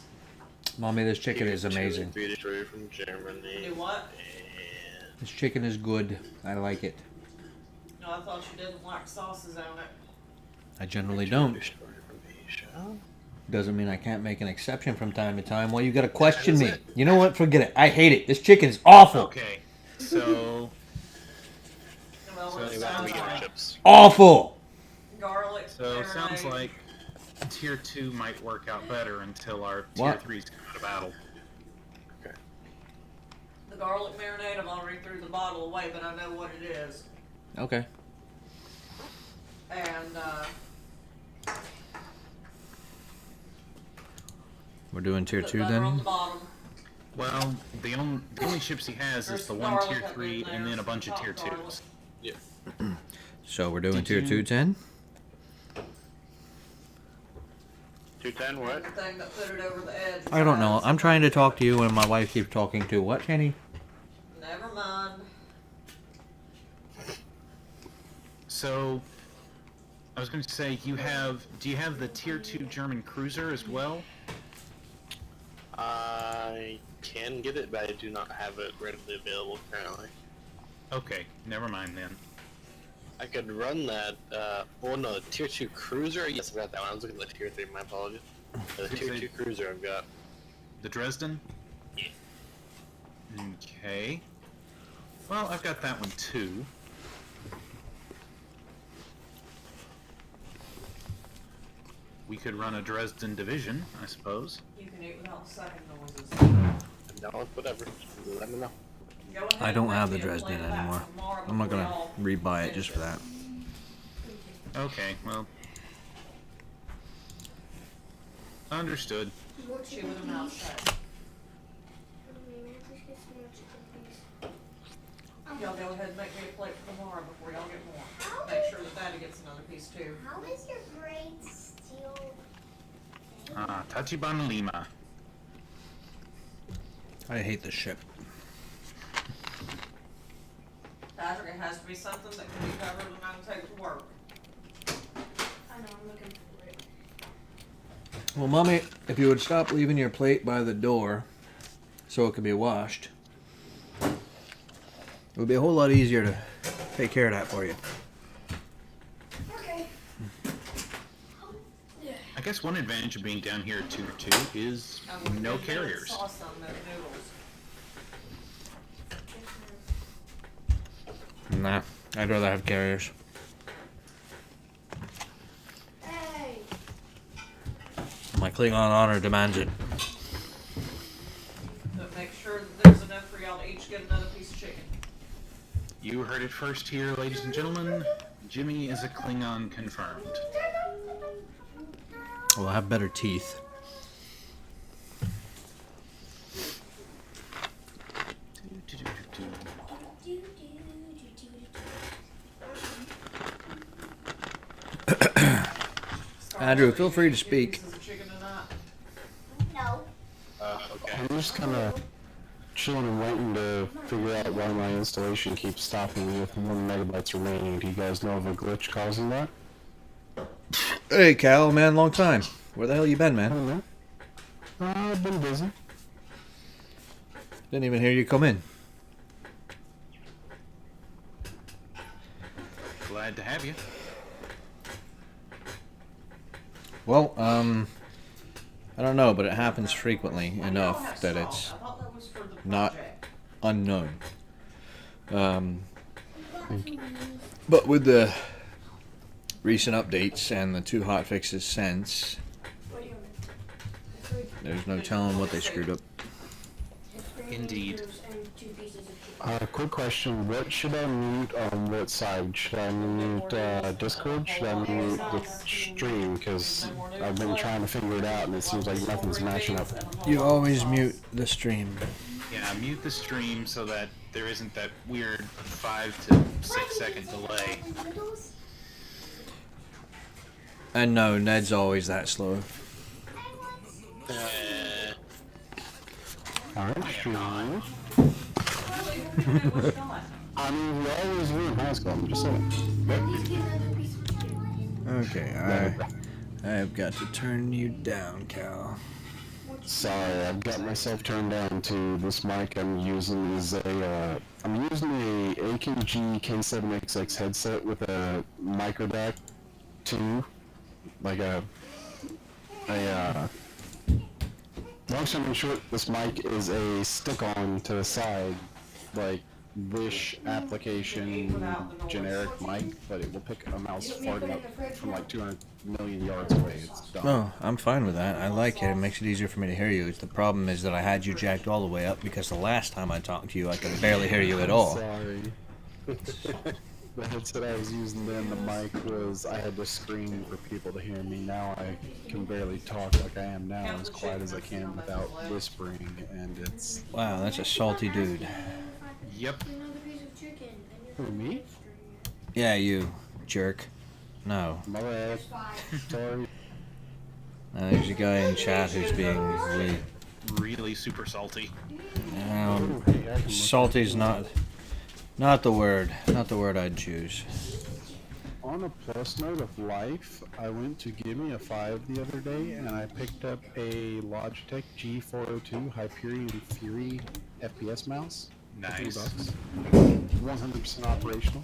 Mommy, this chicken is amazing. 3 destroyer from Germany. Do what? And This chicken is good. I like it. No, I thought you didn't like sauces on it. I generally don't. destroyer from Asia. Doesn't mean I can't make an exception from time to time. Well, you gotta question me. You know what? Forget it. I hate it. This chicken's awful. Okay, so Well, So it you Got sounds beginner like ships. Awful. garlic. sounds marinade. like tier 2 might work out better until our What? tier 3s come out of battle. The garlic marinade, I've already threw the bottle away, but I know what it is. Okay. And, We're doing tier put 2 butter on then? the bottom. Well, the only ships he has is the There's 1 garlic tier up in 3 there, and then a bunch of chopped tier garlic. 2s. So we're doing Did tier you- 2 10? 210 what? The thing that put it over the edge. I don't know. I'm trying to talk to you and my wife keeps talking to what, Kenny? Never mind. So, I was going to say, do you have the Tier 2 German cruiser as well? I can get it, but I do not have it readily available currently. Okay, never mind then. I could run that, oh no, Tier 2 Cruiser? Yes, I've got that one. I was looking at the Tier 3, my apologies. The Tier 2 Cruiser I've got. The Dresden? Yeah. Okay. Well, I've got that one too. We could run a Dresden division, I suppose. You can eat without the second noises. No, whatever. Let me know. Go ahead I don't and have the make me a Dresden plate of that anymore. tomorrow I'm not before gonna y'all rebuy it finish just for that. Okay, well. Understood. Chew with a mouth shut. Y'all go ahead and make me a plate for tomorrow before y'all get more. Make sure that Daddy gets another piece too. How is your brain still? Ah, Tachibana Lima. I hate this ship. Patrick, it has to be something that can be covered and I can take to work. I know, I'm looking for it. Well, Mommy, if you would stop leaving your plate by the door so it could be washed, it would be a whole lot easier to take care of that for you. Okay. I guess one advantage of being down here at Tier 2 is no carriers. Sauce on those noodles. Nah, I'd rather have carriers. Hey. My Klingon honor demands it. But make sure that there's enough for y'all to each get another piece of chicken. You heard it first here, ladies and gentlemen. Jimmy is a Klingon confirmed. Well, I have better teeth. Andrew, feel free to speak. Pieces of chicken tonight. No. Okay. I'm just kind of chilling and waiting to figure out why my installation keeps stopping me with 1 megabytes remaining. Do you guys know of a glitch causing that? Hey, Cal, man, long time. Where the hell you been, I man? don't know. I've been busy. Didn't even hear you come in. Glad to have you. Well, I don't know, but it happens frequently enough that it's I thought that was for the not project. unknown. But with the recent updates and the 2 hot fixes since, there's no telling what they screwed up. Indeed. Quick question. What should I mute on what side? Should I mute Discord? Should I mute the stream? Because I've been trying to figure it out and it seems like nothing's matching up. You always mute the stream. Yeah, mute the stream so that there isn't that weird 5 to 6 second delay. And no, Ned's always that slow. Alright, stream. I mean, we always were in high school, I'm just saying. Okay, I've got to turn you down, Cal. Sorry, I've got myself turned down to this mic I'm using is I'm using a AKG K7XX headset with a micro DAC 2, like long story short, this mic is a stick-on to the side, like Wish application generic mic, but it will pick a mouse farting up from like 200 million yards away. It's dumb. Oh, I'm fine with that. I like it. It makes it easier for me to hear you. The problem is that I had you jacked all the way up because the last time I talked to you, I could barely hear you at all. Sorry. The headset I was using then, the mic was, I had to scream for people to hear me. Now I can barely talk like I am now, as quiet as I can without whispering, and it's... Wow, that's a salty dude. Yep. Who, me? Yeah, you jerk. No. My bad. Sorry. There's a guy in chat who's being Really super salty. salty's not the word. Not the word I'd choose. On a plus note of life, I went to Give Me a 5 the other day, and I picked up a Logitech G402 Hyperion Fury FPS mouse. Nice. $3. 100% operational.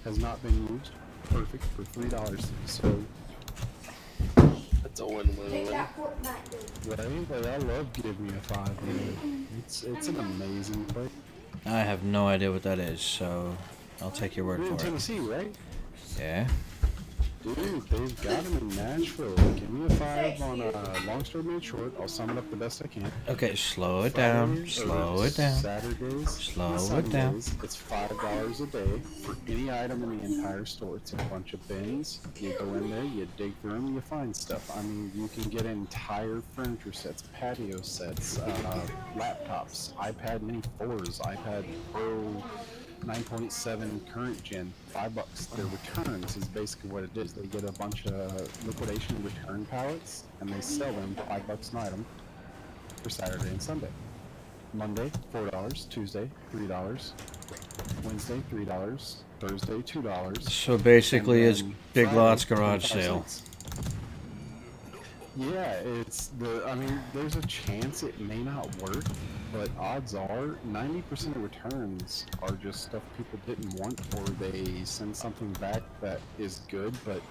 Has not been used. Perfect for $3. So, That's a win-win. Take that Fortnite, dude. right? Like, I love Give Me a 5. Man. It's an amazing play. I have no idea what that is, so I'll take your word You're in for it. Tennessee, right? Yeah. Dude, they've got them in Nashville. Give me a 5 on long story made short. I'll sum it up the best I can. Okay, slow it down. Fridays Slow or it down. Saturdays, Slow and it down. Sundays, it's $5 a day for any item in the entire store. It's a bunch of bins. You go in there, you dig through them, you find stuff. I mean, you can get entire furniture sets, patio sets, laptops, iPad Mini 4s, iPad Pro 9.7 current gen, $5. Their returns is basically what it is. They get a bunch of liquidation return pallets, and they sell them $5 an item for Saturday and Sunday. Monday, $4. Tuesday, $3. Wednesday, $3. Thursday, $2. So basically, and it's then Big Friday, Lots garage 25 sale. cents. Yeah, I mean, there's a chance it may not work, but odds are 90% of returns are just stuff people didn't want, or they send something back that is good, but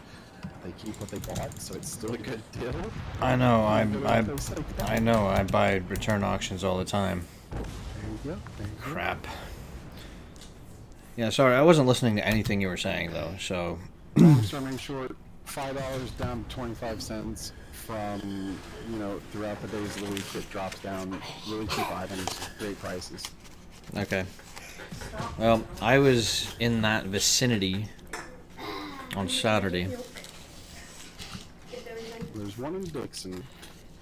they keep what they bought, so it's still a good deal. I know. I I know. I buy return auctions all the time. There you go. There you go. Crap. Yeah, sorry, I wasn't listening to anything you were saying though. So Long story short, $5 down to 25 cents from, throughout the days of the week it drops down. Really cheap items, great prices. okay. Well, I was in that vicinity on Saturday. There's one in Dixon.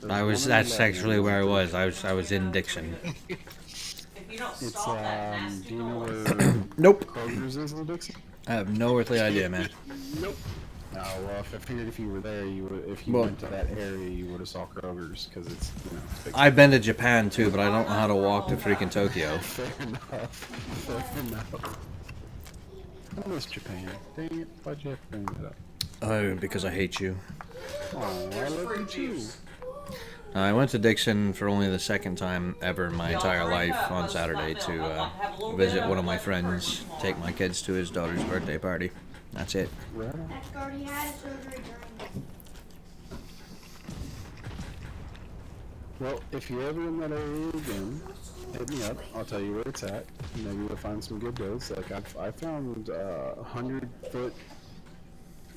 That's actually where I was. I was in Dixon. If you don't It's, stop that mess, do you know where Nope. Kroger's is in Dixon? I have no earthly idea, man. Nope. No, well, if I figured if you were there, if you Well- went to that area, you would have saw Kroger's, because it's, it's big. I've been to Japan too, but I don't know how to walk to freaking Tokyo. Fair enough. Fair enough. I miss Japan. Dang it, why'd you have to bring that up? Oh, because I hate you. Oh, I love you fruit too. juice. I went to Dixon for only the second time ever in my entire life on Saturday to visit one of my friends, take my kids to his daughter's birthday party. That's it. Right on. That's already had surgery during. Well, if you're ever in that area again, hit me up. I'll tell you where it's at. Maybe we'll find some good deals. Like I found 100-foot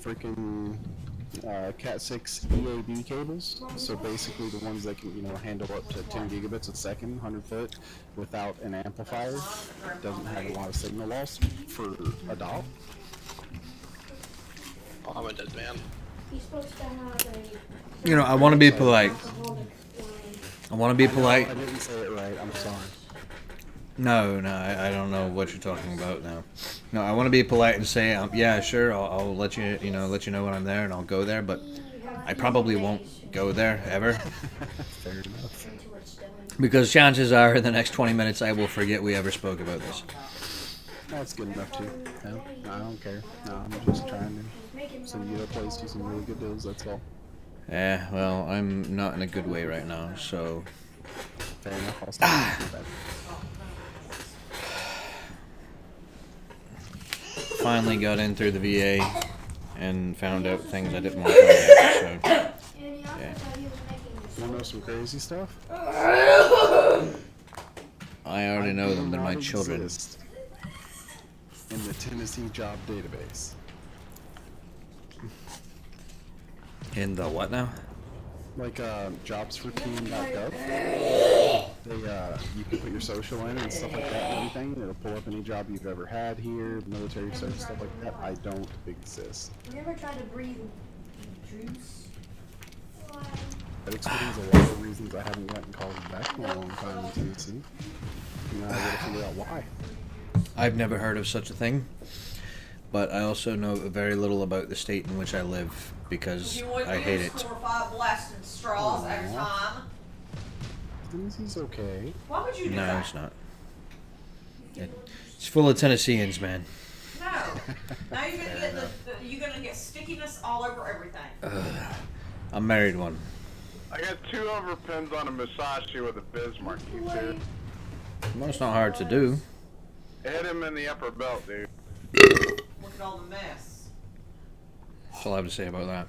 freaking Cat 6 EAB cables. So basically the ones that can handle up to 10 gigabits a second, 100 foot, without an amplifier. Doesn't have a lot of signal loss for a $1. Oh, I'm a dead man. He's supposed to have a. I want to be polite. alcoholic wine. I want to be polite. I didn't say it right. I'm sorry. No, I don't know what you're talking about now. No, I want to be polite and say, yeah, sure, I'll let you, let you know when I'm there, and I'll go there. But I probably won't go there ever, Fair enough. because chances are in the next 20 minutes I will forget we ever spoke about this. That's good enough too. No, I don't care. No, I'm just trying to send you to a place, do some really good deals. That's all. Yeah, well, I'm not in a good way right now, so Fair enough. I'll stop. finally got in through the VA and found out things I didn't want to find out. So And he also Yeah. said he was making Want to know some crazy stuff? I already know them. They're my Not children. exist in the Tennessee job database. In the what now? Like jobsforteen.gov. You can put your social in and stuff like that and everything, and it'll pull up any job you've ever had here, military service, stuff like that. I don't exist. Have you ever tried to breathe juice? That explains a lot of reasons I haven't gotten called back in a long time in Tennessee. Now I gotta figure out why. I've never heard of such a thing, but I also know very little about the state in which I live. because You wouldn't I hate use it. 4 or 5 blasted straws at a time. Tennessee's okay. Why would you do No, that? it's not. It's full of Tennesseans, man. No. Now you're gonna get you're gonna get stickiness all over everything. I married one. I got 2 overpins on a Musashi with a Bismarck, you too. Well, it's not hard to do. Hit him in the upper belt, dude. Look at all the mess. That's all I have to say about that.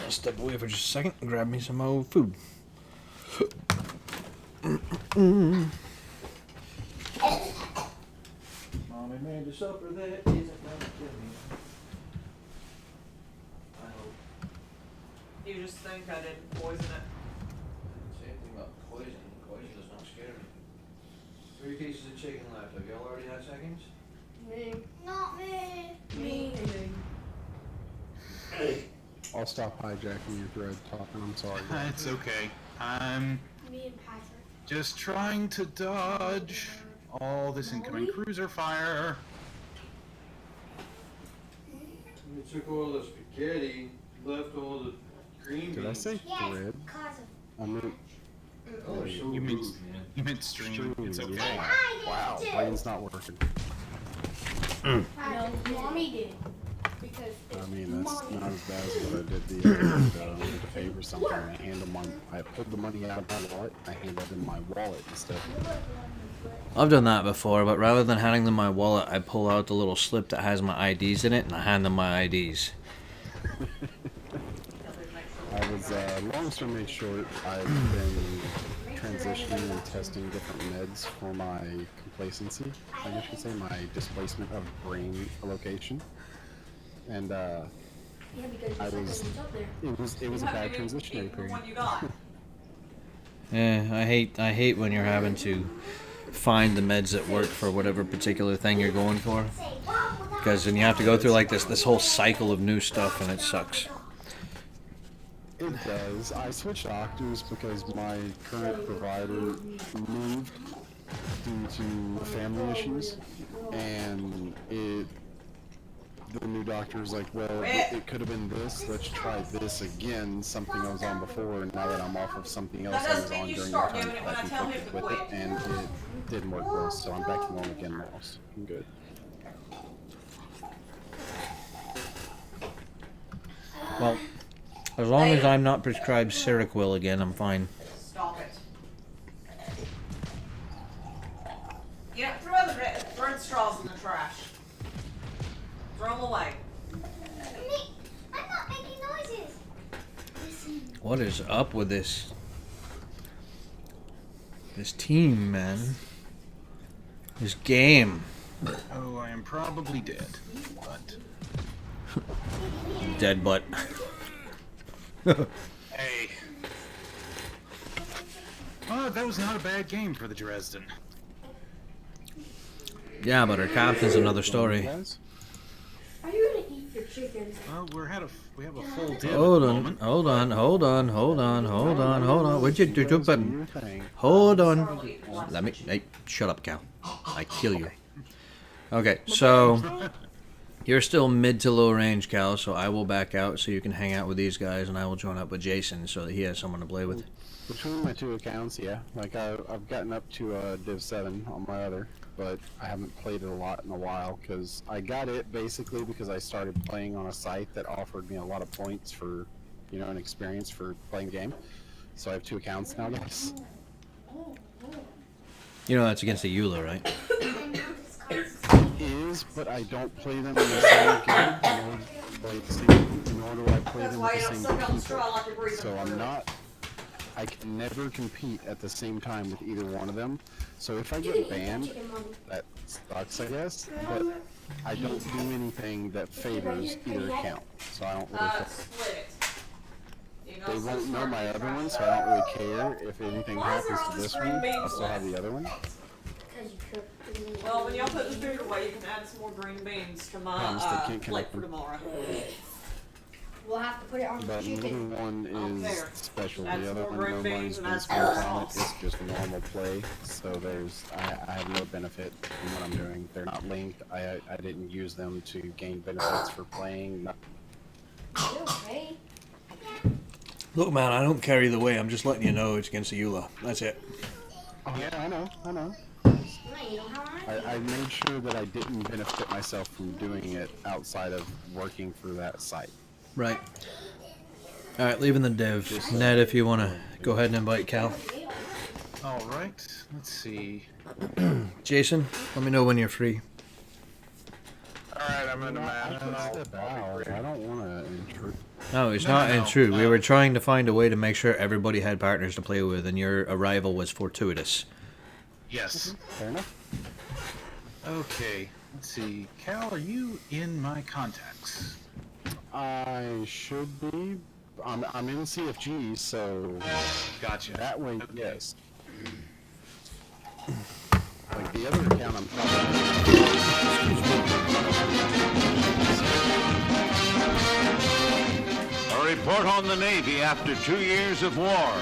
I'll step away for just a second and grab me some old food. Mommy made the supper that isn't gonna kill me. I hope. You just think I didn't poison it. Say anything about poison. Poison does not scare me. 3 pieces of chicken left. Have y'all already had seconds? Not me. Me. I'll stop hijacking your thread talking. I'm sorry. It's okay. I'm Me and Patrick. just trying to dodge all this incoming cruiser fire. You took all the spaghetti, left all the green beans. Did I say Yes, thread? cause of I meant Oh, so You meant rude, man. you meant stream. It's Stream, okay. wow, brain's not working. No, mommy did. Because I mean, that's mommy. not as bad as what I did the other day. I went to pay for something. I pulled the money out of my wallet. I handed them my wallet instead. I've done that before, but rather than handing them my wallet, I pull out the little slip that has my IDs in it, and I hand them my IDs. I was, long story made short, I've been transitioning and testing different meds for my complacency. I guess you could say my displacement of brain location. And, Yeah, because I you was- said up there. it was a bad transitionary period. What you got? Yeah, I hate when you're having to find the meds that work for whatever particular thing you're going for, because then you have to go through like this whole cycle of new stuff, and it sucks. It does. I switched doctors because my current provider moved due to family issues, and the new doctor was like, well, it could have been this, let's try this again, something I was on before, and now that I'm off of something else That I was doesn't on mean you during the start time, doing it when I I tell him conflicted to with it, quit. and it didn't work well, so I'm back to normal again now, so I'm good. Well, as long as I'm not prescribed Seroquel again, I'm fine. Stop it. Yeah, throw the straws in the trash. Throw them away. I'm not making noises. What is up with this team, man? This game. Oh, I am probably dead, but Dead butt. hey. Oh, that was not a bad game for the Dresden. Yeah, but our captain's another story. Guys? Are you gonna eat your chicken? Well, we have a full dip Hold at the on, moment. hold on. What you do, button? Your thing. Hold on. Let me. Hey, shut up, Cal. I kill you. Okay, so you're still mid to low range, Cal. So I will back out so you can hang out with these guys, and I will join up with Jason so that he has someone to play with. Between my 2 accounts, yeah. Like, I've gotten up to Div 7 on my other, but I haven't played it a lot in a while, because I got it basically because I started playing on a site that offered me a lot of points for, you know, an experience for playing the game. So I have 2 accounts now, guys. You know that's against the EULA, right? Is, but I don't play them in the same game, nor do I play That's them why with you the don't same suck on the people. straw like you're breathing. So I'm not, I can never compete at the same time with either one of them. So if I get banned, that sucks, I guess, but I don't do anything that favors either account. So I don't really care. Split it. You know, They so won't know smart my you other try one, to so I don't really care if anything Why is there happens all to this this green one. beans I'll still have left? the other one. Because you cooked. Well, when y'all put the food away, you can add some more green beans to my Promise they can't plate connect for them. tomorrow. We'll have to put it on the But neither chicken. one Oh, is there. special. Add The some other more one, green no beans money's and been add spent some on it. sauce. It's just normal play. So I have no benefit in what I'm doing. They're not linked. I didn't use them to gain benefits for playing. You okay? Look, man, I don't carry the weight. I'm just letting you know it's against the EULA. That's it. Oh, yeah, I know. You know how I made sure that I didn't benefit myself from doing it outside of working for that site. Right. All right, leaving the div. Ned, if you want to go ahead and invite Cal. All right. Let's see. Jason, let me know when you're free. Alright, I'm in the I match can and I'll step out. I don't want to intrude. No, it's No, not no, intrude. We no. were trying to find a way to make sure everybody had partners to play with, and your arrival was fortuitous. Yes. Fair enough. Okay. Let's see. Cal, are you in my contacts? I should be. I'm in CFG, so Gotcha. that way, Okay. yes. Like the other account, I'm probably. A report on the Navy after 2 years of war.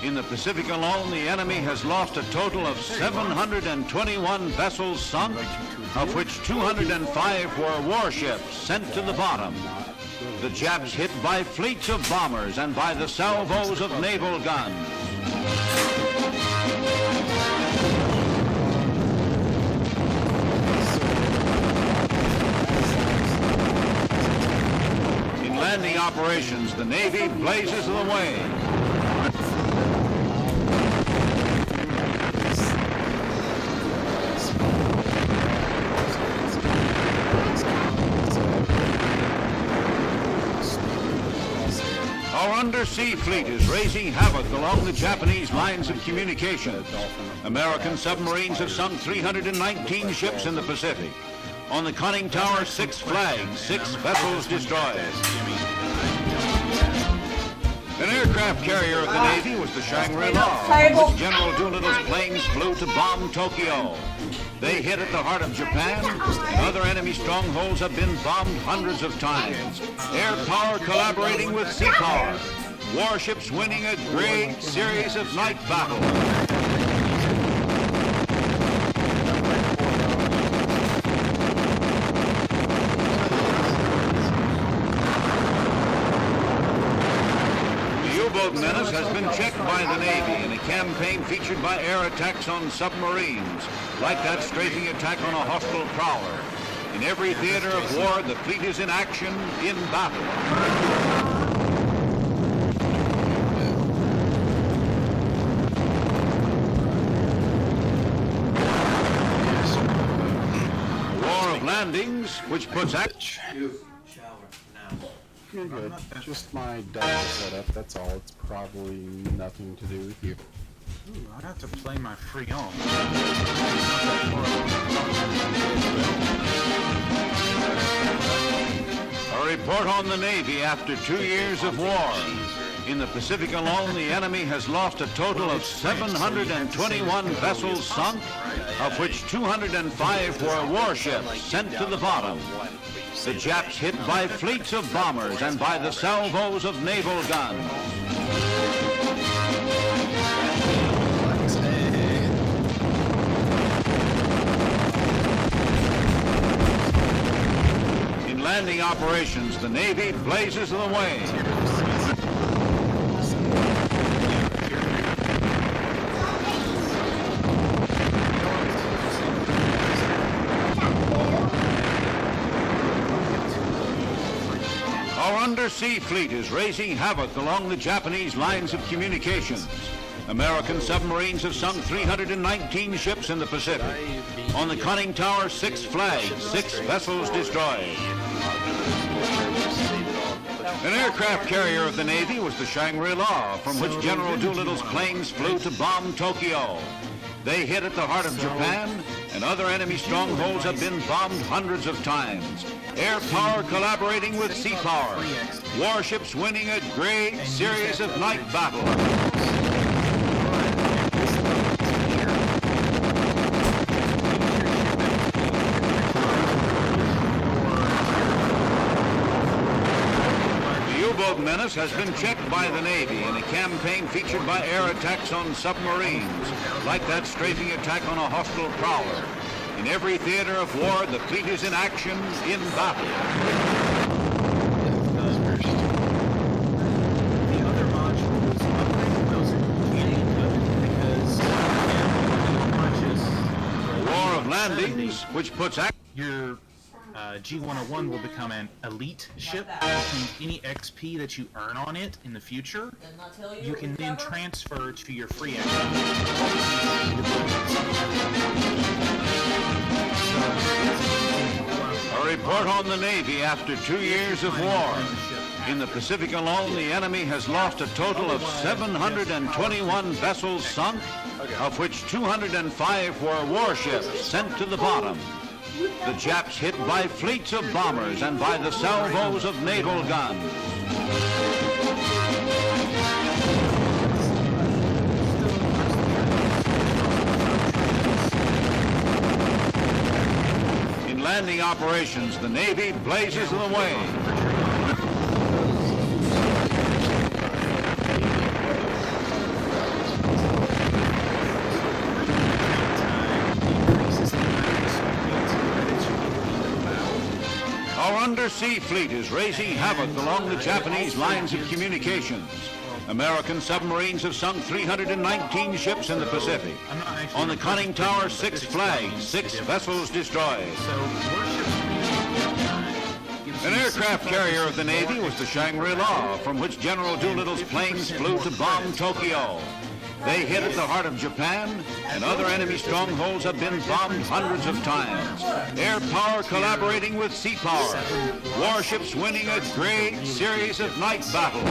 In the Pacific alone, the enemy has lost a total of 721 vessels sunk, of which 205 were warships sent to the bottom. The Japs hit by fleets of bombers and by the salvos of naval guns. In landing operations, the Navy blazes the way. Our undersea fleet is raising havoc along the Japanese lines of communication. American submarines have sunk 319 ships in the Pacific. On the conning tower, 6 flags, 6 vessels destroyed. An aircraft carrier of the Navy was the Shangri-La, which General Doolittle's planes flew to bomb Tokyo. They hit at the heart of Japan, and other enemy strongholds have been bombed hundreds of times. Air power collaborating with sea power. Warships winning a great series of night battles. The menace has been checked by the Navy in a campaign featured by air attacks on submarines, like that strafing attack on a hostile prowler. In every theater of war, the fleet is in action, in battle. A war of landings, which puts action. You're good. Just my data setup, that's all. It's probably nothing to do with you. Ooh, I have to play my Freon. A report on the Navy after 2 years of war. In the Pacific alone, the enemy has lost a total of 721 vessels sunk, of which 205 were warships sent to the bottom. The Japs hit by fleets of bombers and by the salvos of naval guns. In landing operations, the Navy blazes the way. Our undersea fleet is raising havoc along the Japanese lines of communications. American submarines have sunk 319 ships in the Pacific. On the conning tower, 6 flags, 6 vessels destroyed. An aircraft carrier of the Navy was the Shangri-La, from which General Doolittle's planes flew to bomb Tokyo. They hit at the heart of Japan, and other enemy strongholds have been bombed hundreds of times. Air power collaborating with sea power. Warships winning a great series of night battles. The U-boat menace has been checked by the Navy in a campaign featured by air attacks on submarines, like that strafing attack on a hostile prowler. In every theater of war, the fleet is in action, in battle. Landings, which puts Your G101 will become an elite ship, and any XP that you earn on it in the future, you can then transfer to your free XP. A report on the Navy after 2 years of war. In the Pacific alone, the enemy has lost a total of 721 vessels sunk, of which 205 were warships sent to the bottom. The Japs hit by fleets of bombers and by the salvos of naval guns. In landing operations, the Navy blazes the way. Our undersea fleet is raising havoc along the Japanese lines of communications. American submarines have sunk 319 ships in the Pacific. On the conning tower, 6 flags, 6 vessels destroyed. An aircraft carrier of the Navy was the Shangri-La, from which General Doolittle's planes flew to bomb Tokyo. They hit at the heart of Japan, and other enemy strongholds have been bombed hundreds of times. Air power collaborating with sea power. Warships winning a great series of night battles.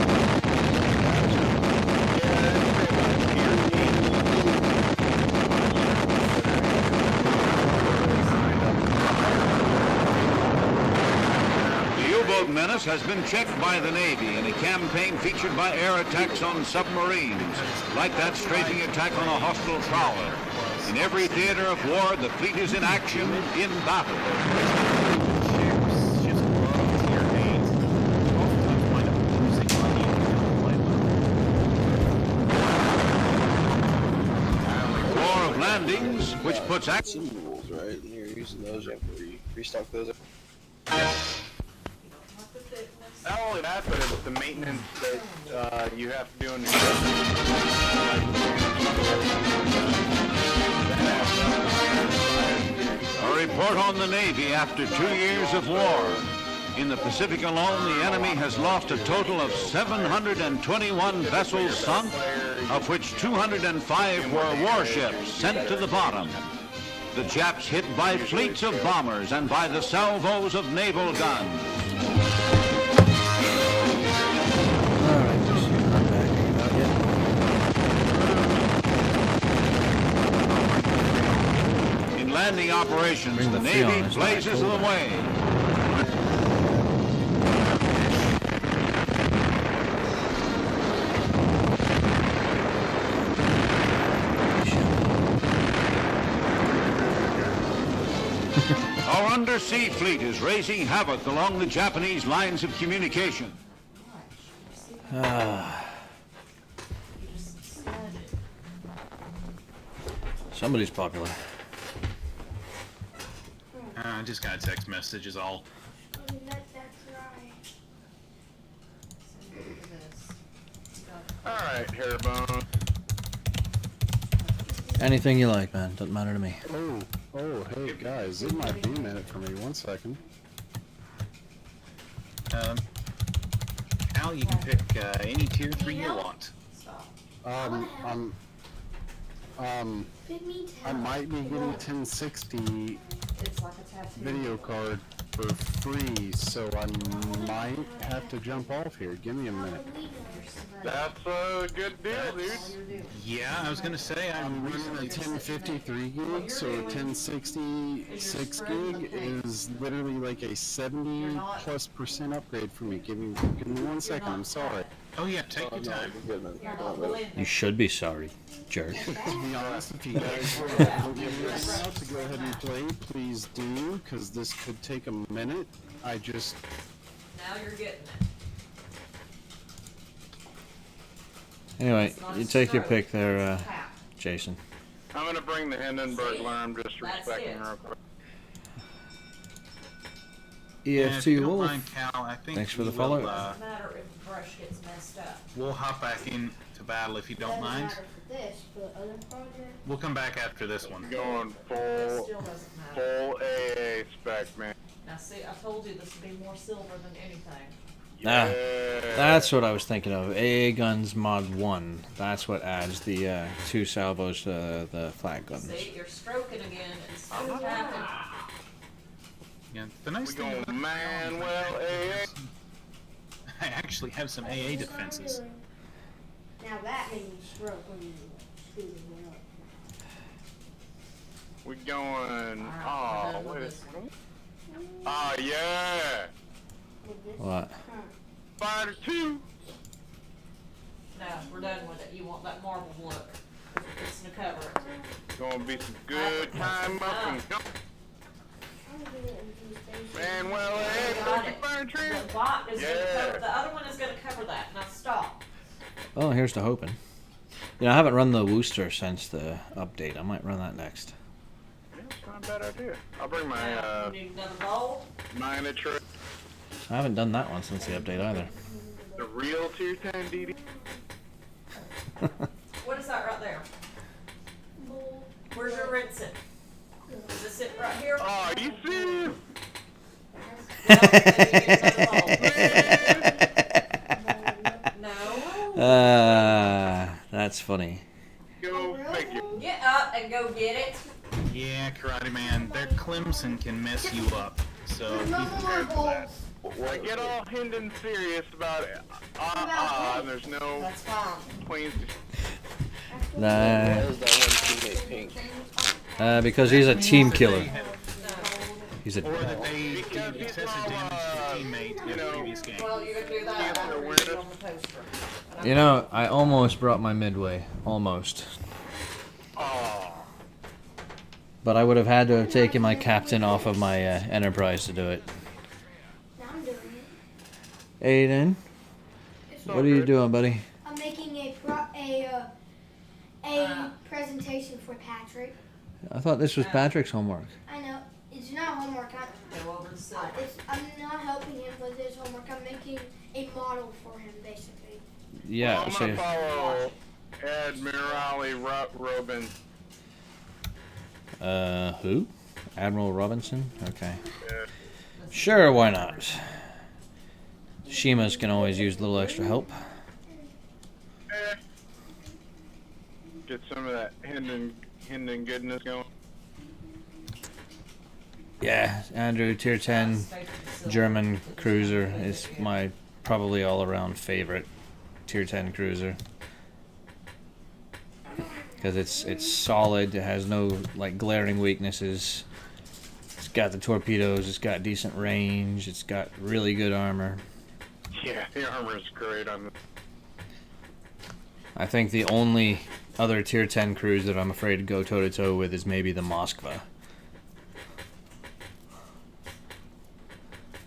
The U-boat menace has been checked by the Navy in a campaign featured by air attacks on submarines, like that strafing attack on a hostile trawler. In every theater of war, the fleet is in action, in battle. War of Landings, which puts action rules, right? And you're using those, you have to restock those. Not only that, but it's the maintenance that you have to do in your A report on the Navy after 2 years of war. In the Pacific alone, the enemy has lost a total of 721 vessels sunk, of which 205 were warships sent to the bottom. The Japs hit by fleets of bombers and by the salvos of naval guns. In landing operations, the Navy blazes the way. Our undersea fleet is raising havoc along the Japanese lines of communication. Somebody's popular. I just got a text message is all. Alright, Hairbone. Anything you like, man. Doesn't matter to me. Oh, hey guys, it might be a minute for me. 1 second. Al, you can pick any tier 3 you want. I might be getting 1060 video card for free, so I might have to jump off here. Give me a minute. That's a good deal, dude. Yeah, I was gonna say I'm running a 1053 gig, so a 1066 gig is literally like a 70+% upgrade for me. Give me 1 second. I'm sorry. Oh yeah, take your time. You should be sorry, jerk. To be honest, if you guys want to go ahead and play, please do, because this could take a minute. Now you're getting it. Anyway, you take your pick there, Jason. I'm gonna bring the Hindenburg I'm just respecting real quick. EFT Wolf. Cal, I think Thanks for the we follow. will, brush gets messed up. We'll hop back into battle if you don't Doesn't mind. matter for this, but other project. We'll come back after this one. Going This full, still doesn't matter. full AA spec, man. Now see, I told you this would be more silver than anything. Ah, Yeah. that's what I was thinking of. AA Guns Mod 1. That's what adds the 2 salvos to the flat guns. See, you're stroking again instead of tapping. Yeah, the nice We thing going about Manuel AA. I actually have some AA defenses. Now that made me stroke when you screwed it up. We going. Alright, Oh, we're done with wait. this one. Oh, yeah. With this What? Fighter 2. No, we're done with it. You want that marble look. It's to cover it. Gonna be some good time up and go. Manuel AA. Got it. Fire trim. The bot is gonna Yeah. cover, the other one is gonna cover that. Now stop. Oh, here's to hoping. You know, I haven't run the Wooster since the update. I might run that next. Yeah, it's not a bad idea. I'll bring my, Now, you need another bowl. miniature. I haven't done that one since the update either. The real tier 10 DD. What is that right there? Where's your rinsing? Does it sit right here? Oh, you serious? Well, then you need another bowl. No. That's funny. Go figure. Get up and go get it. Yeah, Karate Man, their Clemson can mess you up. So be prepared for that. I get all Hendon serious about it. And there's no That's fine. planes. Why Nah, is that one teammate pink? because he's a team That killer. they have- He's a. Or that they Because did he's excessive all, damage to a teammate in you a know, previous game. Well, you can do that Cancer after you awareness. get on the poster. And You know, I almost brought my midway. Almost. Oh. But I would have had to have taken my captain off of my Enterprise to do it. Now I'm doing it. Aiden, what are you doing, buddy? I'm making a presentation for Patrick. I thought this was Patrick's homework. I know it's not homework. Go over to silver. I'm not helping him with his homework. I'm making a model for him, basically. Yeah, Well, I'm so gonna follow Admirali Robin. who? Admiral Robinson? Okay. Yeah. Sure, why not? Shimas can always use a little extra help. Get some of that Hendon goodness going. Yeah, Andrew, Tier 10 Stay for the silver. German cruiser is my probably all-around favorite Tier 10 cruiser. Because it's solid, it has no like glaring weaknesses. It's got the torpedoes, it's got decent range, it's got really good armor. Yeah, the armor's great on this. I think the only other Tier 10 cruise that I'm afraid to go toe-to-toe with is maybe the Moskva.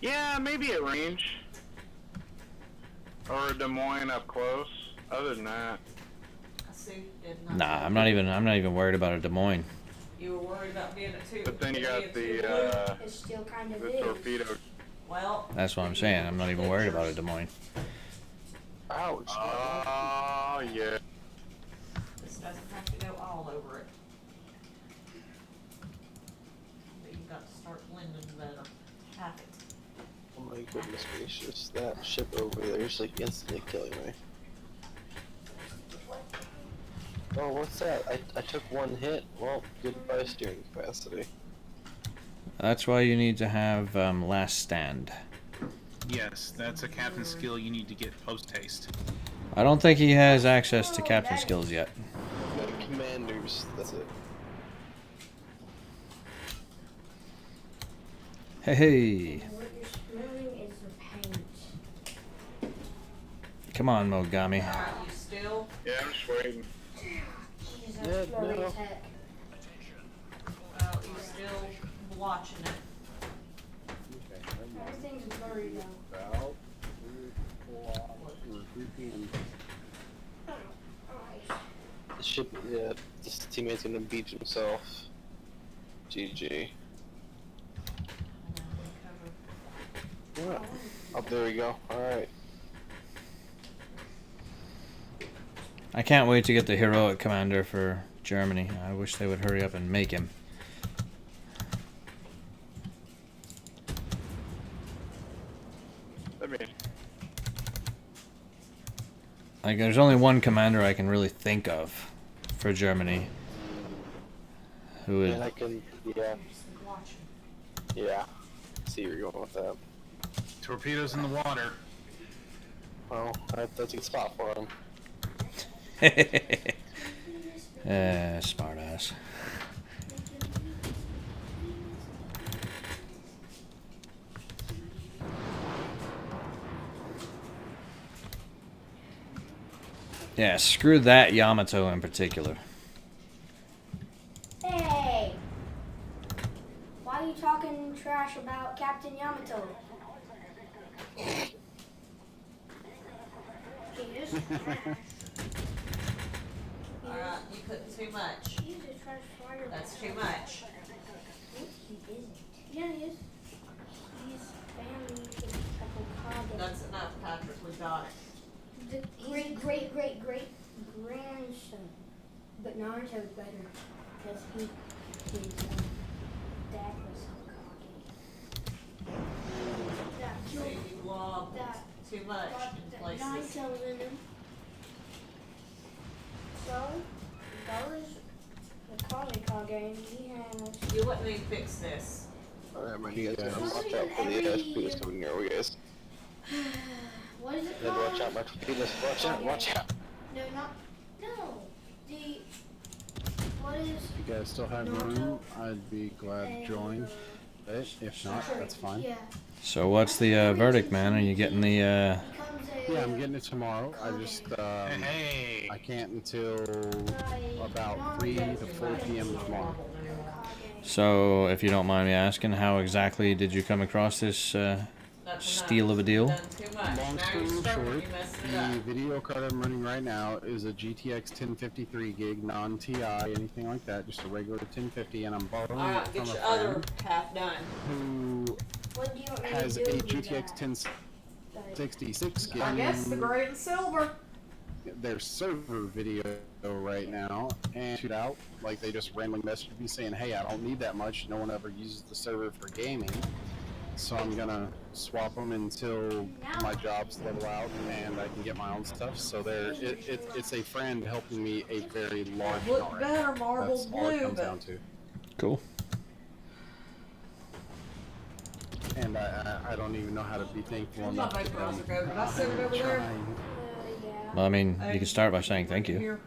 Yeah, maybe at range. Or a Des Moines up close. Other than that. I see. Did not Nah, see. I'm not even worried about a Des Moines. You were worried about being a two. But then you got being a two blue. the It's still kind of the big. torpedo. Well. That's what I'm saying. I'm not even worried about a Des Moines. Ouch. Oh yeah. This doesn't have to go all over it. But you've got to start blending better. Tap it. Oh my goodness gracious. That ship over there is like instantly killing me. Oh, what's that? I took one hit. Well, goodbye steering capacity. That's why you need to have Last Stand. Yes, that's a captain skill you need to get post-haste. I don't think he has access to captain skills yet. No, commanders, that's it. Hey, And what you're smelling is the paint. come on, Mogami. Alright, you still? Yeah, I'm just waiting. Jeez, Yeah, that's blurry no. as heck. You still watching it? Everything's blurry now. The ship, yeah, this teammate's gonna beat himself. GG. Yeah. Oh, there we go. Alright. I can't wait to get the heroic commander for Germany. I wish they would hurry up and make him. I mean, Like, there's only one commander I can really think of for Germany who would. And I can, yeah. Yeah. See where you're going with that. Torpedoes in the water. Well, that's a good spot for him. Smart ass. Yeah, screw that Yamato in particular. Hey! Why are you talking trash about Captain Yamato? He is trash. Alright, you put too much. He's a trash fire. That's too much. He isn't. Yeah, he is. He's family to Hokage. That's enough, Patrick. We got it. The great grandson. But Naruto's better because his dad was Hokage. That So killed you lobbed that. too much in places. Naruto's in him. So, that was the Kage and he has. You let me fix this. Alright, man, you guys Yeah. gotta watch out for the torpedoes coming your way, guys. What is it Then called? watch out, my torpedoes. Watch out, watch out. No, not. No. The. What is. If you guys still have room, I'd be glad to join it. If not, that's fine. Yeah. So what's the verdict, man? Are you getting the Becomes a. Yeah, I'm getting it tomorrow. I just Hey. I can't until about 3 to 4 p.m. tomorrow. So, if you don't mind me asking, how exactly did you come across this That's steal enough. of a deal? Done too much. Long Now you're story starting, short, you messed it the up. video card I'm running right now is a GTX 1053 gig, non-TI, anything like that, just a regular 1050, and I'm borrowing it Alright, from get a your other friend half done. who What do you want me to has do a with GTX that? 1066 gig. I guess the gray and silver. Their server video right now and shoot out, like they just randomly messaged me saying, hey, I don't need that much, no one ever uses the server for gaming, so I'm gonna swap them until my jobs level out and I can get my own stuff. So it's a friend helping me a very large Look amount. better, marble That's all it blue, comes but down to. Cool. And I don't even know how to be thankful my enough to bike browser them. go. Did I send it over there? Trying. Yeah. Well, I mean, you can start by saying thank you. Here.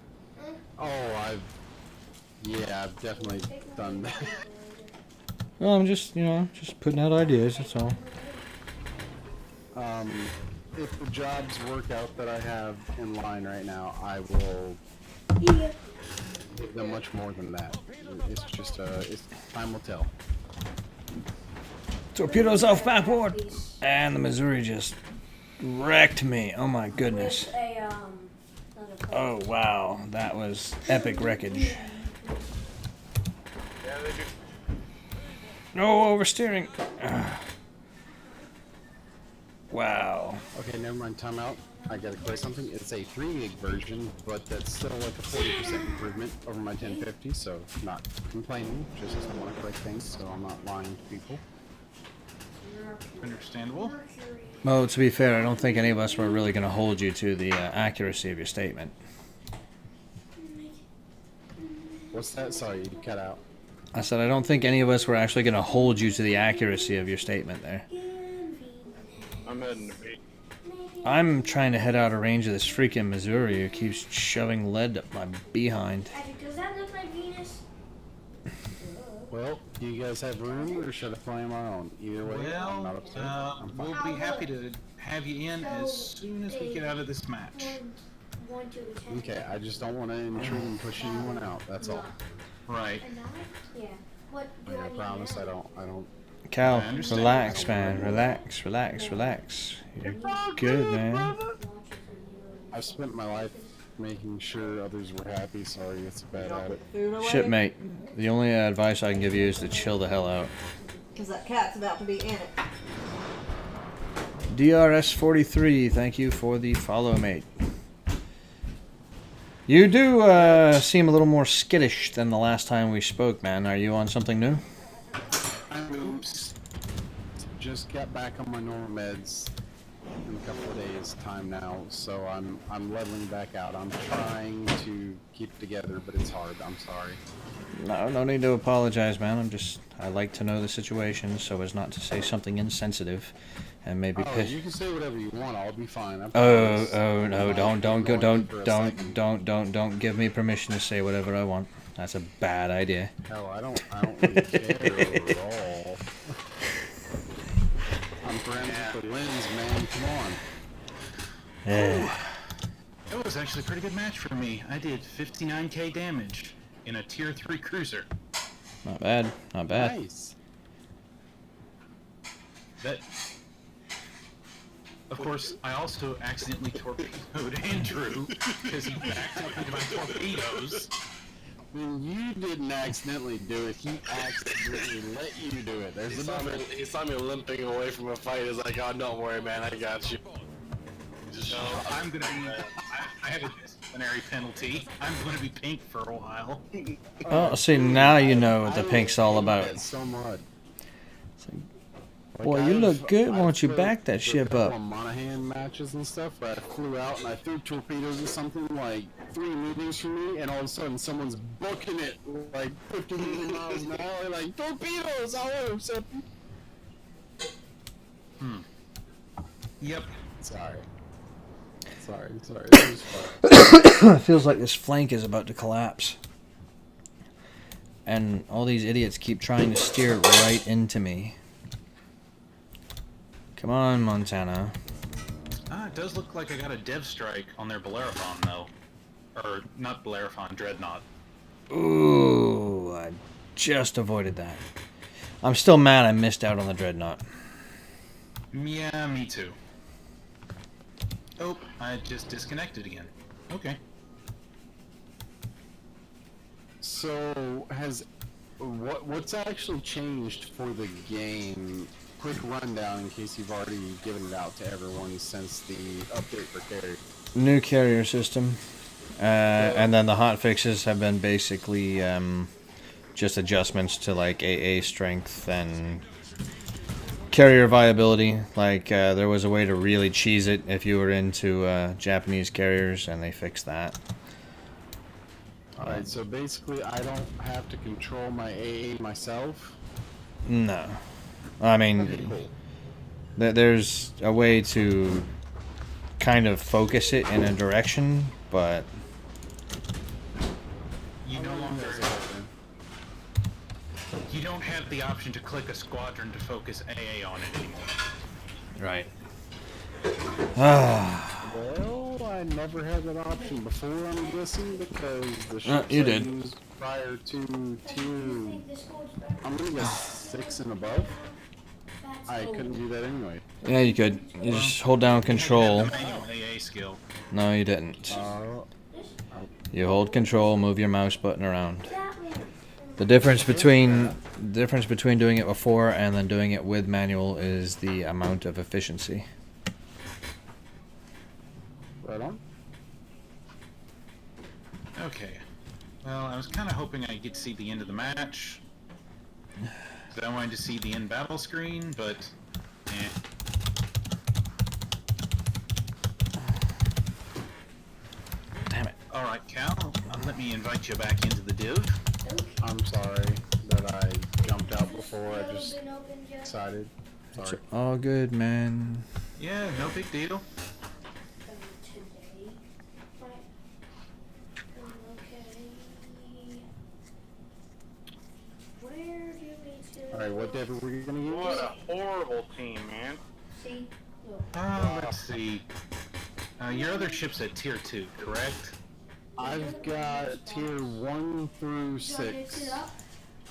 Oh, I've definitely done that. Well, I'm just, just putting out ideas, that's all. If the jobs work out that I have in line right now, I will Yeah. give them much more than that. It's just, time will tell. Torpedoes off backboard! And the Missouri just wrecked me. Oh my goodness. With a, another Oh wow, that was epic wreckage. yeah, they do. No oversteering. Wow. Okay, never mind, timeout. I gotta correct something. It's a 3 gig version, but that's still like a 40% improvement over my 1050, so not complaining, just I want to correct things so I'm not lying to people. Understandable. Well, to be fair, I don't think any of us were really going to hold you to the accuracy of your statement. What's that? Sorry, you cut out. I said I don't think any of us were actually going to hold you to the accuracy of your statement there. I'm heading to beat. I'm trying to head out of range of this freaking Missouri who keeps shoving lead up my behind. Patrick, does that look like Venus? Well, do you guys have room, or should I fly on my own? Either way, I'm not upset. I'm fine. We'll be happy to have you in as soon as we get out of this match. 1 to 10. Okay, I just don't want to intrude and push anyone out. That's all. Right. Yeah. What do I I need promise now? I don't. Cal, I understand. relax, man. Relax, relax, relax. You're good, man. I've spent my life making sure others were happy. Sorry, it's a bad habit. Food away. Shipmate, the only advice I can give you is to chill the hell out. Because that cat's about to be in it. DRS43, thank you for the follow, mate. You do seem a little more skittish than the last time we spoke, man. Are you on something new? Oops. Just got back on my normal meds in a couple of days' time now, so I'm leveling back out. I'm trying to keep it together, but it's hard. I'm sorry. No need to apologize, man. I like to know the situation so as not to say something insensitive, and maybe Oh, you can say whatever you want. I'll be fine. I promise. Oh no! Don't give me permission to say whatever I want. That's a bad idea. Hell, I don't really care at all. I'm friends with the lens, man. Come on. Yeah. That was actually a pretty good match for me. I did 59k damage in a tier 3 cruiser. Not bad. Not bad. Nice. That. Of course, I also accidentally torpedoed Andrew because he backed up into my torpedoes. I mean, you didn't accidentally do it. He accidentally let you do it. There's He saw me limping away from a fight. He's like, "Oh, don't worry, man. I got you." So I'm gonna be. I have a disciplinary penalty. I'm gonna be pink for a while. Oh, see, now you know what the pink's all about. So much. Boy, you look good. Why don't you back that ship up? Monahan matches and stuff where I flew out and I threw torpedoes or something like 3 meters from me, and all of a sudden someone's booking it like 50 miles an hour, like torpedoes all over something. Yep. Sorry. This was fun. It feels like this flank is about to collapse. And all these idiots keep trying to steer it right into me. Come on, Montana. It does look like I got a dev strike on their Bellerophon, though. Or, not Bellerophon, Dreadnought. Ooh, I just avoided that. I'm still mad I missed out on the Dreadnought. Yeah, me too. Oh, I just disconnected again. Okay. So, what's actually changed for the game? Quick rundown in case you've already given it out to everyone since the update for carrier. New carrier system. And then the hot fixes have been basically just adjustments to like AA strength and carrier viability. Like there was a way to really cheese it if you were into Japanese carriers, and they fixed that. Alright, so basically I don't have to control my AA myself? No. I mean, there's a way to kind of focus it in a direction, but You no longer... You don't have the option to click a squadron to focus AA on it anymore. right. Well, I never had that option before, I'm guessing, because the ships you I did. used prior to tier, I'm gonna guess 6 and above. I couldn't do that anyway. Yeah, you could. You just hold down control. You had the manual AA skill. No, you didn't. You hold control, move your mouse button around. The difference between doing it before and then doing it with manual is the amount of efficiency. Right on. Okay. Well, I was kind of hoping I'd get to see the end of the match. So I wanted to see the end battle screen, but Damn it. Alright, Cal, let me invite you back into the div. I'm sorry that I jumped out before, I just decided. It's Sorry. all good, man. Yeah, no big deal. Alright, what David were you gonna use? What a horrible team, man. Let's see. Your other ship's at tier 2, correct? I've got tier 1 through 6.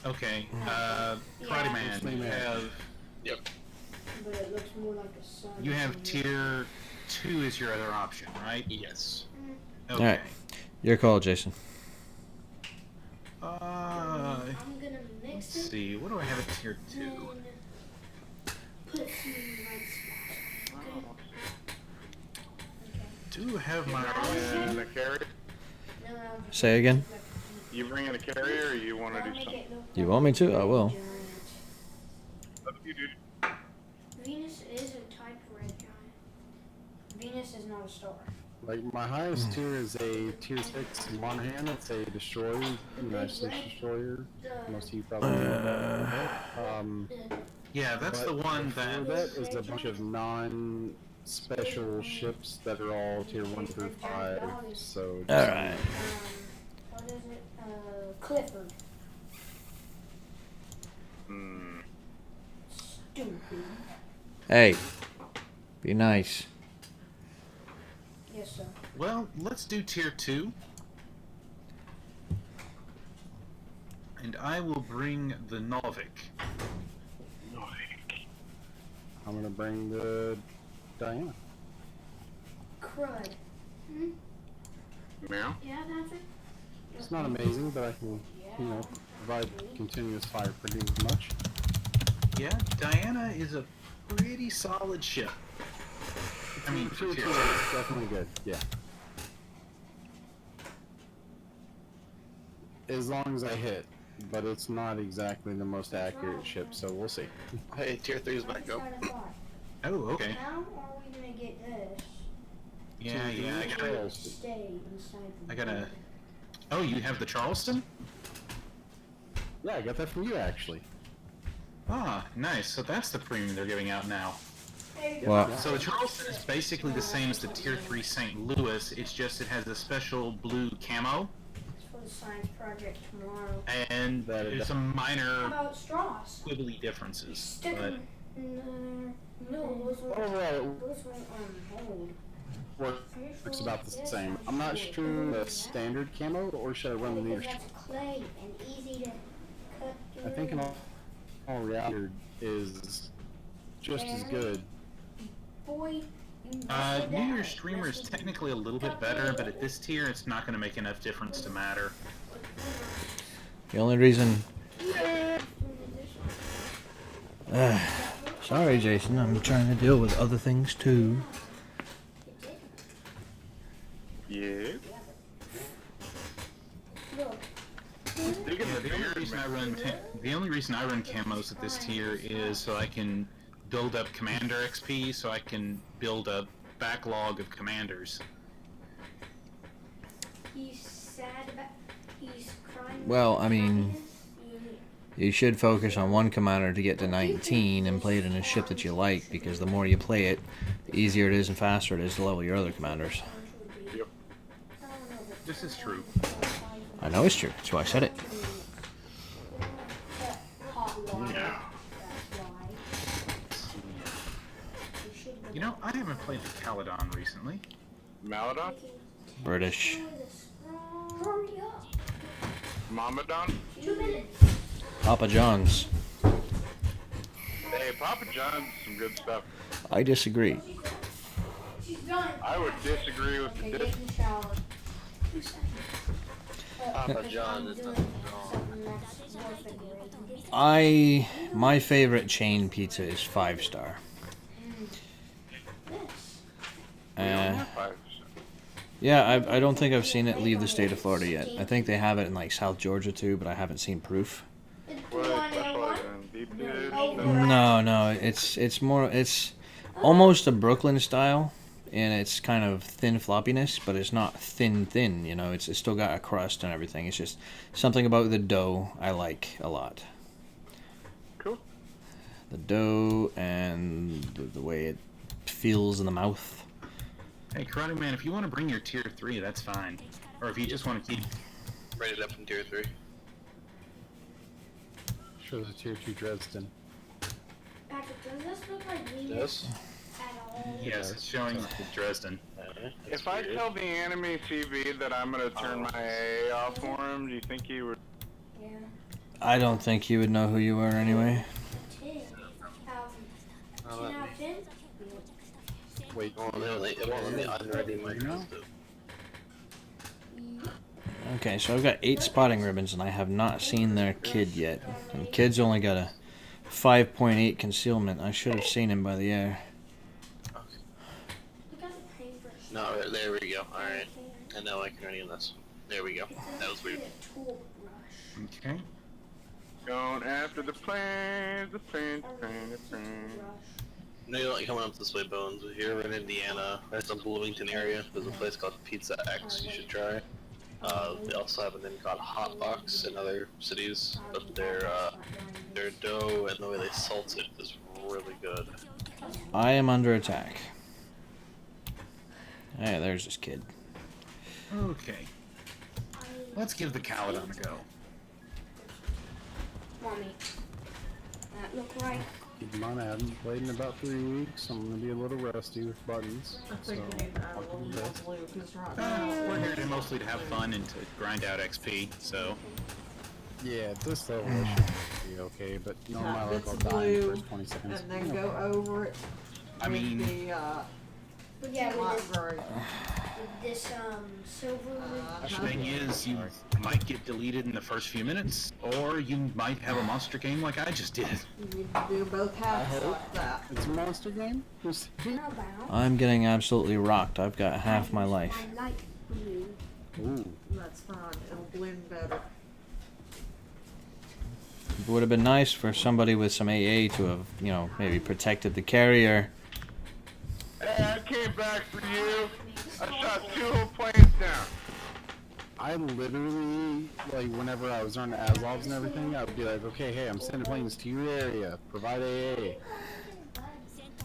Okay, Karate Man, you have... Yep. But it looks more like a sun. You have tier 2 is your other option, right? Yes. Okay. Alright. Your call, Jason. I'm gonna Let's mix it. see, what do I have at tier 2? And put some red spots. Okay. Do have my... And the carry. Say again? You bringing a carrier, or you want to do something? You want me to? I will. Up to you, dude. Venus is a type of red giant. Venus is not a star. Like, my highest tier is a tier 6 Monahan. It's a destroyer, United States destroyer. Most of you probably know that. Yeah, that's the one before that. that is a bunch of non-special ships that are all tier 1 through 5. So, just Alright. What is it? Clifford. Hmm. Stupid. Hey. Be nice. Yes, sir. Well, let's do tier 2. And I will bring the Novik. I'm gonna bring the Diana. Crud. Hmm? Meow. Yeah, that's it. It's not amazing, but I can, provide continuous fire pretty much. Yeah, Diana is a pretty solid ship. I mean, for Tier tier 2 2. is definitely good, yeah. As long as I hit, but it's not exactly the most accurate ship, so we'll see. Hey, tier 3 is back up. Oh, okay. How are we gonna get this? Yeah, I gotta. Stay inside the I gotta. building? Oh, you have the Charleston? Yeah, I got that from you, actually. Ah, nice. So that's the premium they're giving out now. What? So the Charleston is basically the same as the Tier 3 St. Louis, it's just it has a special blue camo, It's for the science project tomorrow. and there's some How minor about straws? quibbly differences. Stick But 'em in the... No, those were Overall, on hold. works about the same. I'm not sure the standard camo, or should I run the Because near? that's clay and easy to cut through. I think in all reality is just as good. Boy, you New Year's Streamer is technically a little bit better, but at this tier it's not going to make enough difference to matter. The only reason... Sorry, Jason. I'm trying to deal with other things, too. Yeah. Look. Yeah, the only reason I run camos at this tier is so I can build up commander XP, so I can build a backlog of commanders. He's sad about... He's crying. Well, I mean... happiness. You should focus on one commander to get to 19 and play it in a ship that you like, because the more you play it, the easier it is and faster it is to level your other commanders. Yep. This is true. I know it's true. That's why I said it. Yeah. You know, I haven't played the Caledon recently. Maladon? British. Hurry up. Mamadon? 2 minutes. Papa John's. Hey, Papa John's some good stuff. I disagree. She's done. I would disagree with Okay, the get in the shower. Papa John is nothing wrong. My favorite chain pizza is 5-star. Yeah, I don't think I've seen it leave the state of Florida yet. I think they have it in like South Georgia too, but I haven't seen proof. What specializes in deep dish? No, it's almost a Brooklyn style, and it's kind of thin floppiness, but it's not thin, you know, it's still got a crust and everything. It's just something about the dough I like a lot. Cool. The dough and the way it feels in the mouth. Hey, Karate Man, if you want to bring your Tier 3, that's fine. Or if you just want to keep... Rated up in tier 3. Shows a tier 2 Dresden. Patrick, does this look like Venus Yes. at all? Yes, it's showing the Dresden. If I tell the enemy CV that I'm gonna turn my AA off for him, do you think he would? Yeah. I don't think he would know who you were anyway. 10 out of 10 out of 10? Wait, It won't let me unready my Okay, so I've got 8 spotting ribbons, and I have not seen their kid yet. And kid's only got a 5.8 concealment. I should have seen him by the air. No, there we go. Alright. And now I can ready this. There we go. That was weird. Okay. Going after the planes, the planes, the planes, the planes. No, you're not coming up this way, Bones. If you're in Indiana, there's the Bloomington area. There's a place called Pizza X you should try. They also have a thing called Hot Box in other cities, but their dough and the way they salt it is really good. I am under attack. Hey, there's this kid. Okay. Let's give the Caledon a go. Mommy. That look right. Keep in mind, I haven't played in about 3 weeks. I'm gonna be a little rusty with buttons. I think we need to add a little more blue, because right Uh, now we're here mostly to have fun and to grind out XP, so... Yeah, at this level I should be okay, but no matter bits what, I'll of die in blue, the first 20 seconds. and then go over it I with mean... the But yeah, light with gray. this silver. The thing is, you might get deleted in the first few minutes, or you might have a monster game like I just did. You need to do both halves like that. It's a monster game? Who's I'm getting absolutely rocked. I've got half my life. I like blue. Ooh. That's fine. It'll blend better. It would have been nice for somebody with some AA to have, you know, maybe protected the carrier. Hey, I came back for you. I shot 2 whole planes down. I literally, like, whenever I was on the Azovs and everything, I would be like, okay, hey, I'm sending planes to your area. Provide AA.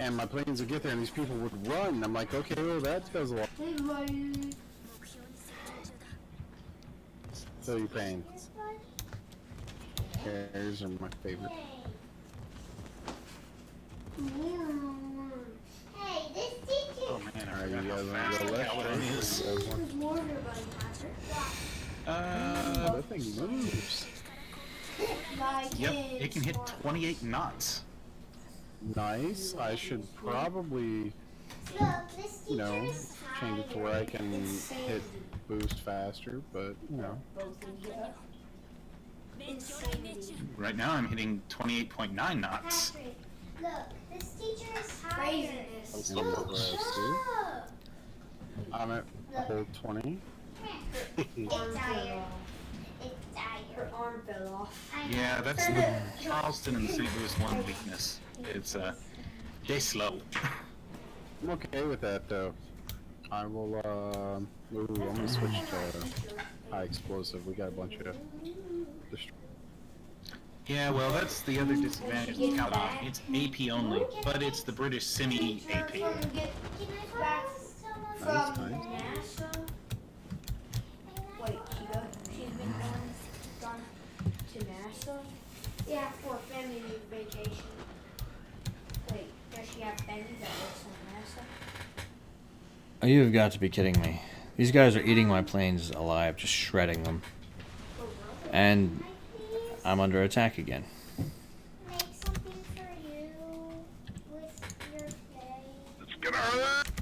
And my planes would get there and these people would run. I'm like, okay, well, that does a lot. So you're paying. Carriers are my favorite. Hey, this teacher. Oh man, I Alright, you forgot guys how wanna fast go the left? Caledon is. You guys want- More of a That thing moves. like Yep, it can hit 28 knots. Nice. I should probably, Look, this you teacher know, is change it to where I can hit boost faster, but, you know. Right now I'm hitting 28.9 knots. Patrick, look, this teacher is craziness. And Look, what I look. I'm at whole 20. It's tired. It's Her tired. arm fell off. Yeah, that's the Charleston and St. Louis one weakness. It's they slow. I'm okay with that, though. I will, ooh, I'm gonna switch to high explosive. We got a bunch of Yeah, well, that's the other disadvantage of Caledon. It's AP only, but it's the British semi-AP. Can I borrow someone's Nice, From nice. NASA. Wait, she's been gone to NASA? Yeah, for a family vacation. Wait, does she have family that works on NASA? Oh, you've got to be kidding me. These guys are eating my planes alive, just shredding them. And I'm under attack again. make something for you with your face? Let's get out of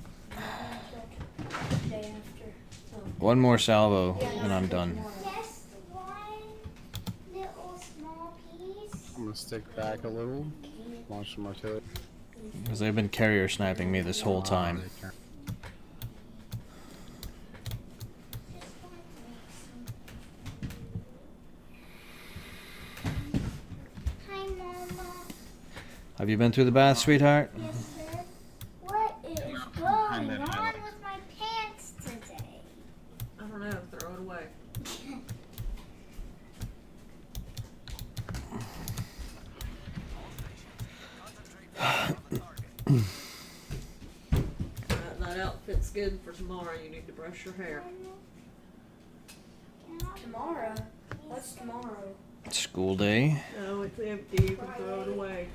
Day after. So, One more salvo, and I'm done. Just one little small piece. I'm gonna stick back a little, launch some artillery. Because they've been carrier sniping me this whole time. Just want to make some. Hi, Mama. Have you been through the bath, sweetheart? Yes, sir. What is Behind going that on highlight. with my pants today? I don't know. Throw it away. That outfit's good for tomorrow. You need to brush your hair. tomorrow? What's tomorrow? School day. No, it's empty. You can throw it away.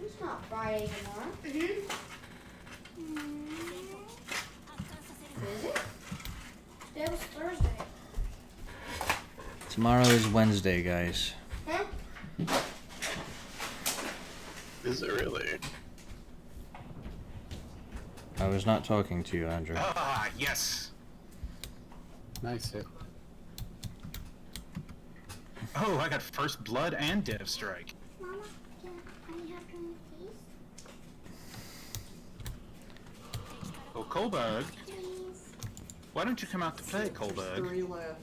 It's not Friday tomorrow. Is it? That was Thursday. Tomorrow is Wednesday, guys. Huh? Is it really? I was not talking to you, Andrew. Ah, yes. Nice hit. Oh, I got first blood and dev strike. Mama, can I have one, please? Oh, Kolberg. Please. Why don't you come out to play, Coldug? 3 left.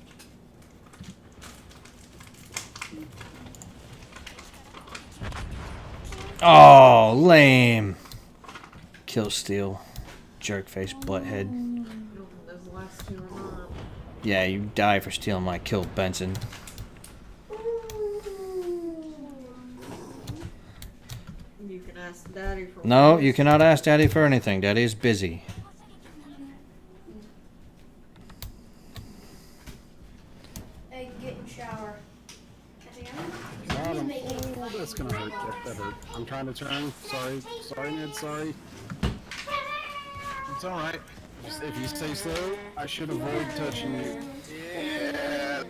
Oh, lame. Kill steal. Jerkface butthead. Those last 2 are not. Yeah, you die for stealing my kill, Benson. You can ask Daddy for No, one. you cannot ask Daddy for anything. Daddy is busy. Hey, get in the shower. Got him. Oh, that's gonna hurt. That hurt. I'm trying to turn. Sorry. Sorry, Ned. Sorry. It's alright. If you stay slow, I should avoid touching you. Yeah.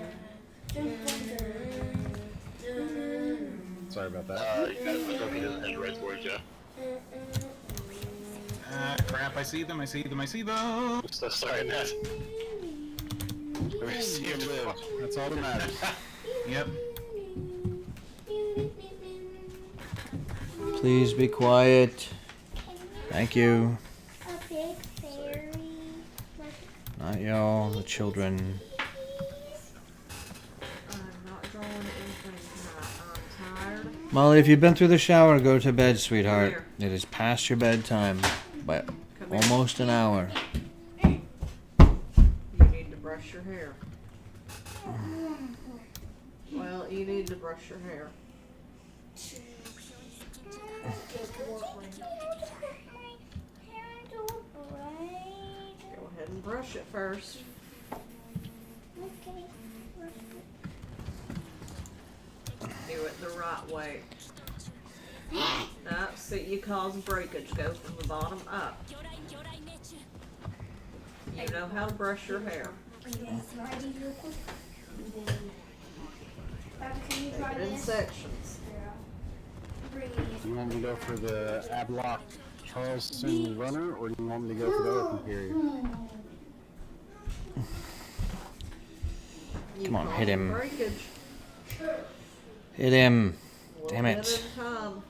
Sorry about that. You guys look like he doesn't head right towards you. Crap, I see them, I see them, I see them! So sorry, Ned. You live. That's all that matters. Yep. Please be quiet. Thank you. A big fairy. Not y'all, the children. I'm not drawing anything tonight. I'm tired. Molly, if you've been through the shower, go to bed, sweetheart. Here. It is past your bedtime by Come here. almost an hour. You need to brush your hair. Well, you need to brush your hair. Go ahead and brush it first. Do it the right way. No, see, you cause breakage. Go from the bottom up. You know how to brush your hair. Take it in sections. You want me to go for the Ablock Charleston runner, or do you want me to go for the open period? You Come on, cause hit him. Breakage. Hit him. Little Damn bit it. at a time.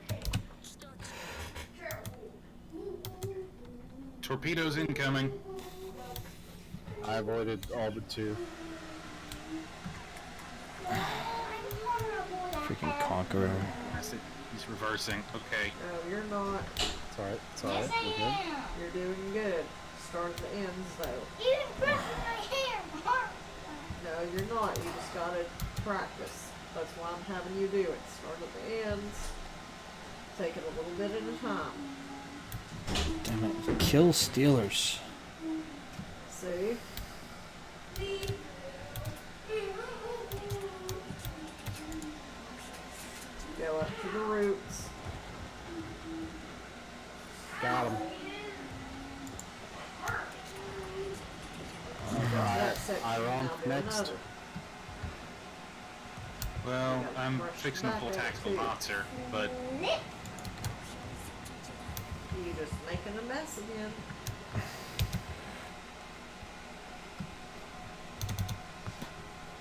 Torpedoes incoming. I avoided all but 2. Freaking conqueror. That's it. He's reversing. Okay. No, you're not. It's alright. It's alright. We're good. You're doing good. Start at the ends, though. Even brushing my hair. No, you're not. You just gotta practice. That's why I'm having you do it. Start at the ends. Take it a little bit at a time. Damn it. Kill stealers. See? Go up to the roots. Got him. That section Iron now do next. another. Well, I'm fixing to pull tactical boxer, but You just making a mess again.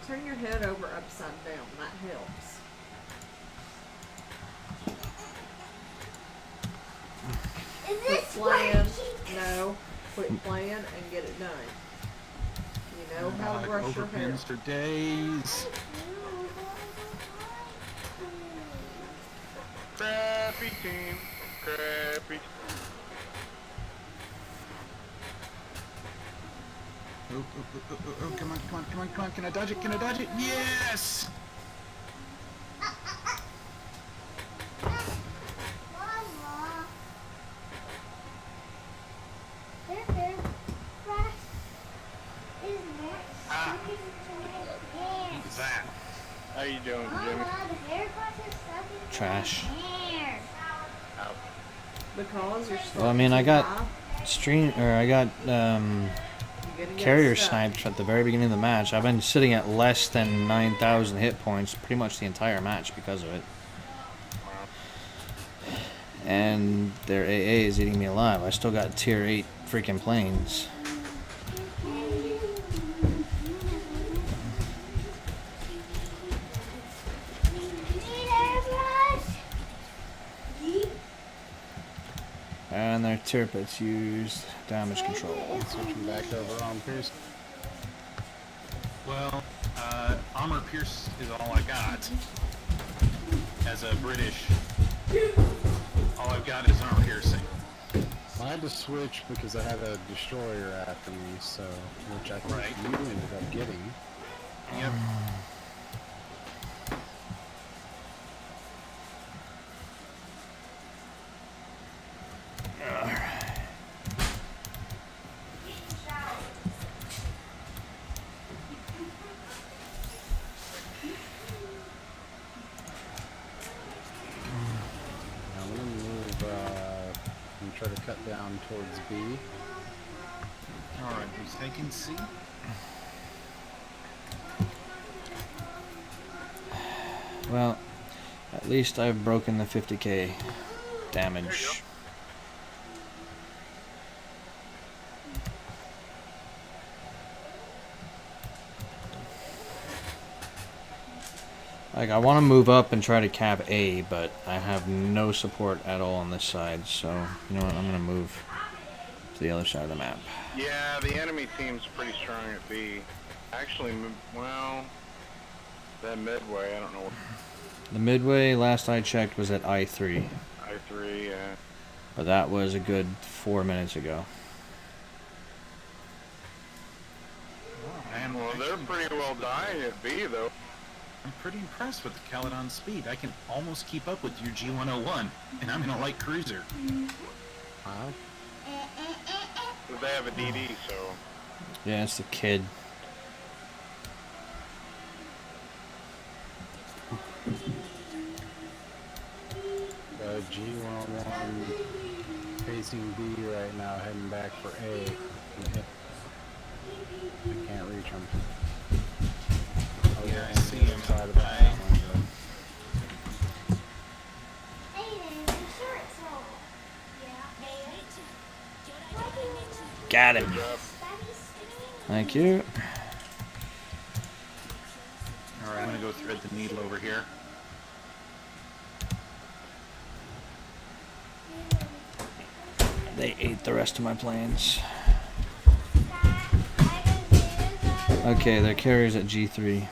Turn your head over upside down. That helps. Is Quit this playing. working? No. Quit playing and get it done. You know how to brush your hair. overpins for days. Crappy team. Crappy. Oh, come on, come on, come on, come on. Can I dodge it? Can I dodge it? Yes! Mama. There. Brush. Isn't it? Ah. Stuck into my hair. What's that? How you doing, Jimmy? Mama, the hair brush is stuck into Trash. my hair. Because you're starting Well, I mean, I to got die, I got you're gonna get carrier stuck. sniped at the very beginning of the match. I've been sitting at less than 9,000 hit points pretty much the entire match because of it. And their AA is eating me alive. I still got tier 8 freaking planes. Need hair brush? And their tier pits used damage control. Switching back over on Pierce. Well, armor pierce is all I got. As a British, all I've got is armor piercing. I had to switch because I had a destroyer after me, so which I think Right. you ended up getting. Yep. I'm gonna move and try to cut down towards B. Alright, who's taking C? Well, at least I've broken the 50k damage. Like, I want to move up and try to cap A, but I have no support at all on this side, so, you know what, I'm going to move to the other side of the map. Yeah, the enemy team's pretty strong at B. Actually, well, that midway, I don't know. The midway, last I checked, was at I3, I3, yeah. but that was a good 4 minutes ago. And Well, they're pretty well dying at B, though. I'm pretty impressed with the Caledon speed. I can almost keep up with your G101, and I'm in a light cruiser. Wow. But they have a DD, so... Yeah, it's the kid. G101 facing B right now, heading back for A. I can't reach him. Oh, Yeah, I and see him. inside of that window. Got him. Thank you. Alright, I'm gonna go thread the needle over here. They ate the rest of my plans. Okay, their carrier's at G3.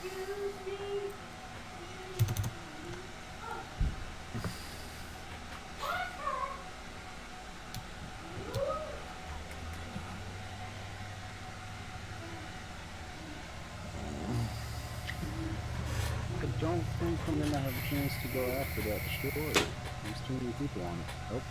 I don't think I'm gonna have a chance to go after that destroyer. There's too many people on it. Oh.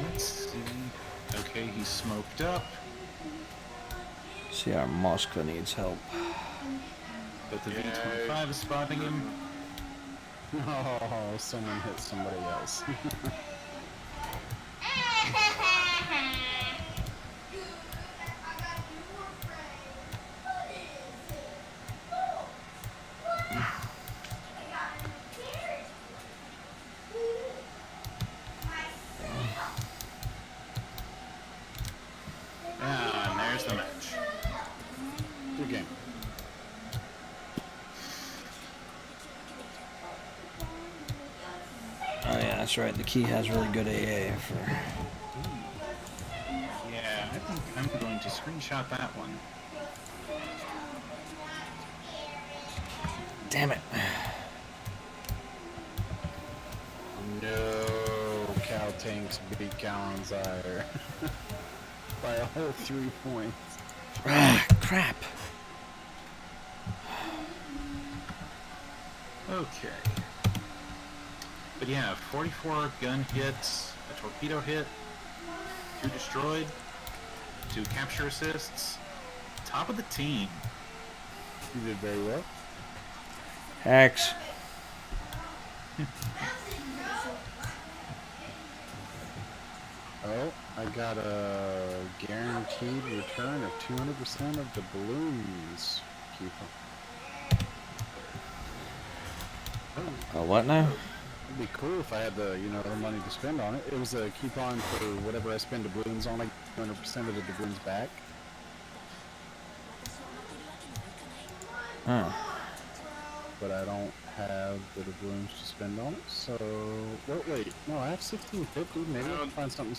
Let's see. Okay, he's smoked up. See, our Moskva needs help. But the V-25 is spotting him. Oh, someone hit somebody else. Ah, and there's the match. Good game. Oh yeah, that's right. The key has really good AA for... Yeah, I think I'm going to screenshot that one. Damn it. No, Cow Tanks beat Callan's Ire by a whole 3 points. Ah, crap. Okay. But yeah, 44 gun hits, a torpedo hit, 2 destroyed, 2 capture assists. Top of the team. You did very well. Hacks. Oh, I got a guaranteed return of 200% of the balloons coupon. Oh, what now? It'd be cool if I had the, the money to spend on it. It was a coupon for whatever I spend doubloons on, like 200% of the doubloons back. Huh. but I don't have the doubloons to spend on it. So, wait, no, I have 1650. Maybe I can find something.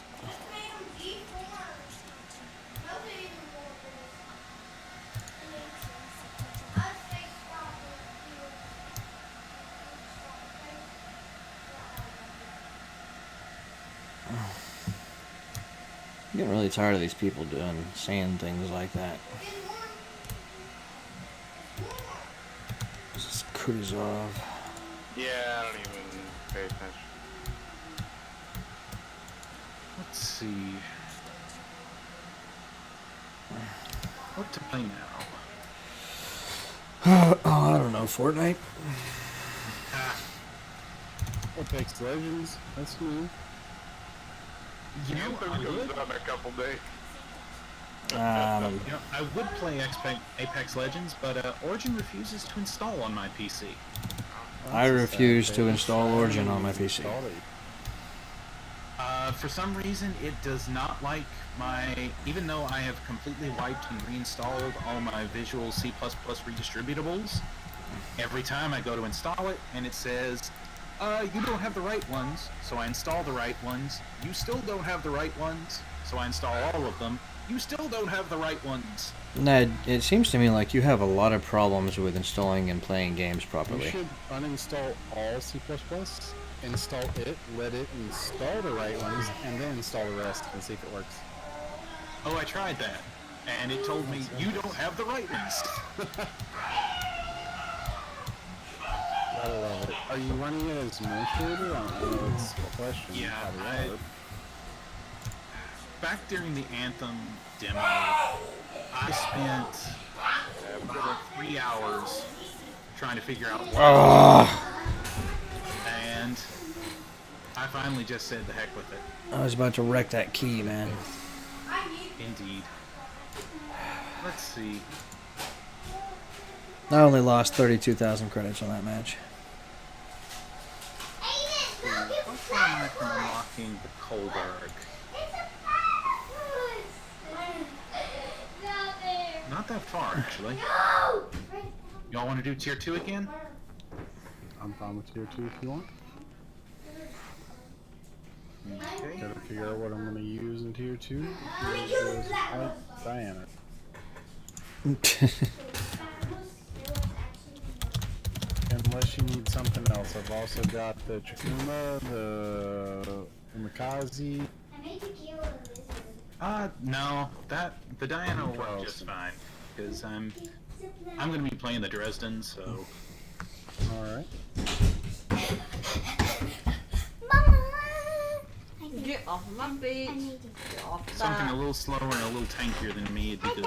I'm getting really tired of these people saying things like that. This is Kutuzov. Yeah, I don't even pay attention. Let's see. What to play now? Oh, I don't know, Fortnite? Apex Legends, that's new. You know, Anthem comes out in a couple days. I would play Apex Legends, but Origin refuses to install on my PC. I refuse to install Origin on my PC. For some reason, it does not like even though I have completely wiped and reinstalled all my Visual C++ redistributables, every time I go to install it, and it says, you don't have the right ones, so I install the right ones. You still don't have the right ones, so I install all of them. You still don't have the right ones. Ned, it seems to me like you have a lot of problems with installing and playing games properly. You should uninstall all C++, install it, let it install the right ones, and then install the rest and see if it works. Oh, I tried that, and it told me, you don't have the right ones. Gotta love it. Are you running it as administrator? I don't know, it's a question. Yeah, Probably are. Back during the Anthem demo, I spent about 3 hours trying to figure out what and I finally just said the heck with it. I was about to wreck that key, man. Indeed. Let's see. I only lost 32,000 credits on that match. How far am I from unlocking the Kohlberg? Not that far, actually. Y'all want to do tier 2 again? I'm fine with tier 2 if you want. Okay. Gotta figure out what I'm gonna use in tier 2. Diana. Unless you need something else. I've also got the Chakuma, the Umikaze. No, the Diana will work just fine, because I'm gonna be playing the Dresden, so. Alright. Get off of my beach. Get off of Something that. a little slower and a little tankier than me would be good.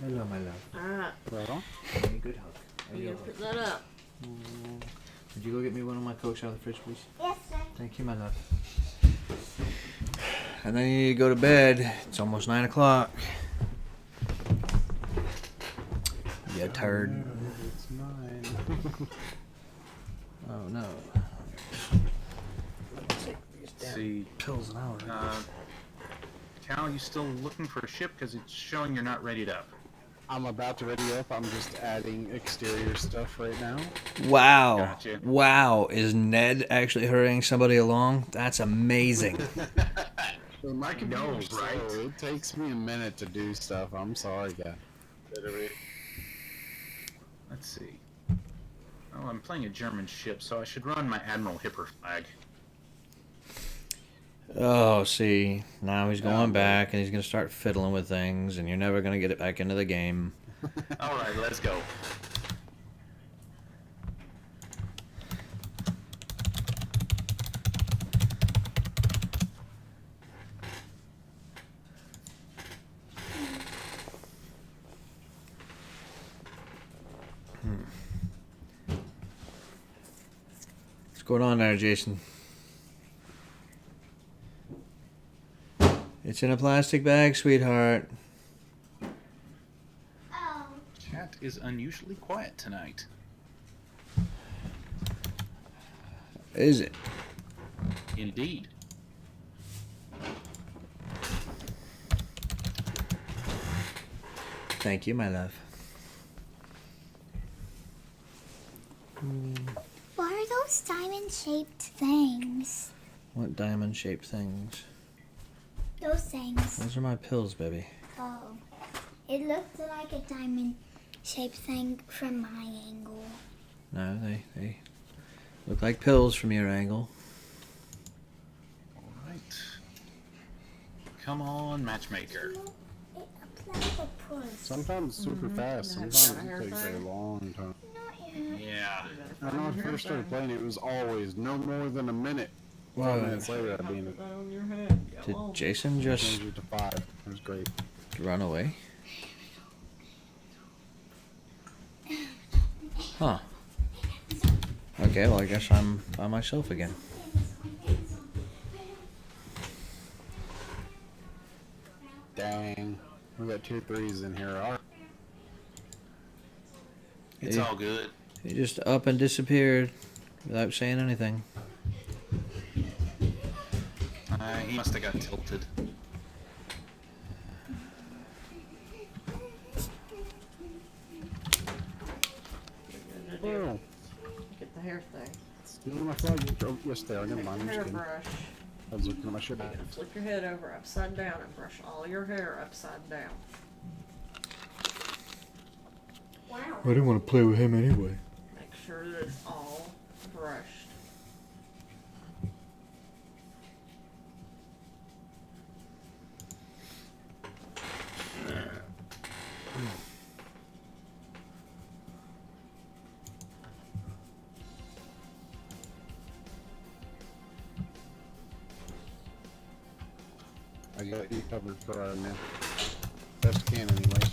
Hello, my love. Alright, Right on. Give me a good hug. you gonna put that up. Would you go get me one of my Cokes out of the fridge, please? Yes, sir. Thank you, my love. And then you need to go to bed. It's almost 9 o'clock. You turd. It's 9. Oh no. Let's see. Pills an hour. Cal, you still looking for a ship? Because it's showing you're not readied up. I'm about to ready up. I'm just adding exterior stuff right now. Wow. Gotcha. Wow. Is Ned actually hurrying somebody along? That's amazing. So my computer, knows, right? so it takes me a minute to do stuff. I'm sorry, guys. Let's see. Oh, I'm playing a German ship, so I should run my Admiral Hipper flag. Oh, see. Now he's going back and he's going to start fiddling with things and you're never going to get it back into the game. Alright, let's go. What's going on there, Jason? It's in a plastic bag, sweetheart. Oh. Chat is unusually quiet tonight. Is it? Indeed. Thank you, my love. What are those diamond-shaped things? What diamond-shaped things? Those things. Those are my pills, baby. Oh. It looked like a diamond-shaped thing from my angle. No, they look like pills from your angle. Alright. Come on, matchmaker. It applies a push. Sometimes super fast, sometimes it takes a long time. Yeah. I know when I first started playing, it was always no more than a minute. 5 minutes later, I'd be in it. On your head. Did Go on. Jason just Changed it to 5. It was great. run away? Huh. Okay, well I guess I'm by myself again. Dang. We got 2 3s in here. All right. It's Hey. all good. He just up and disappeared without saying anything. He must have got tilted. Boom. Get the hair thing. Stealing my flag. Oh, yes, they are. Never mind. I'm just kidding. Hairbrush. I was looking at my shit. Flip your head over upside down and brush all your hair upside down. Wow. I didn't want to play with him anyway. Make sure that it's all brushed. I got you covered for our man. Best can, anyways.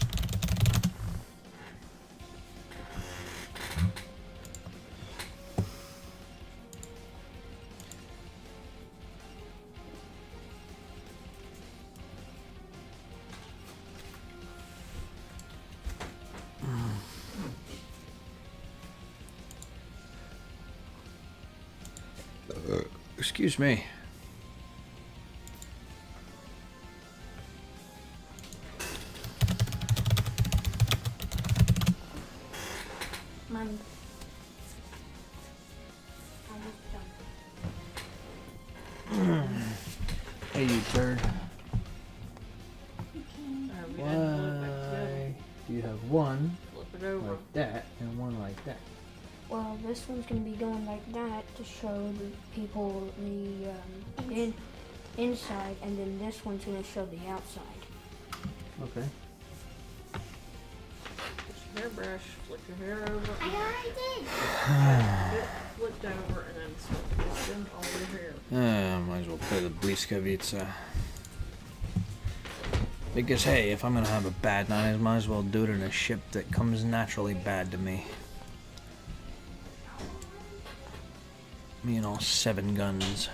Excuse me. Mine. Hey, you turd. We didn't flip it Why do you have one Flip it over. like that and one like that? Well, this one's gonna be going like that to show the people the inside, and then this one's gonna show the outside. Okay. Get your hairbrush, flip your hair over. I already did. Get it flipped over and then start twisting all your hair. Might as well play the Bliskavica. Because hey, if I'm gonna have a bad night, I might as well do it in a ship that comes naturally bad to me. Me and all 7 guns.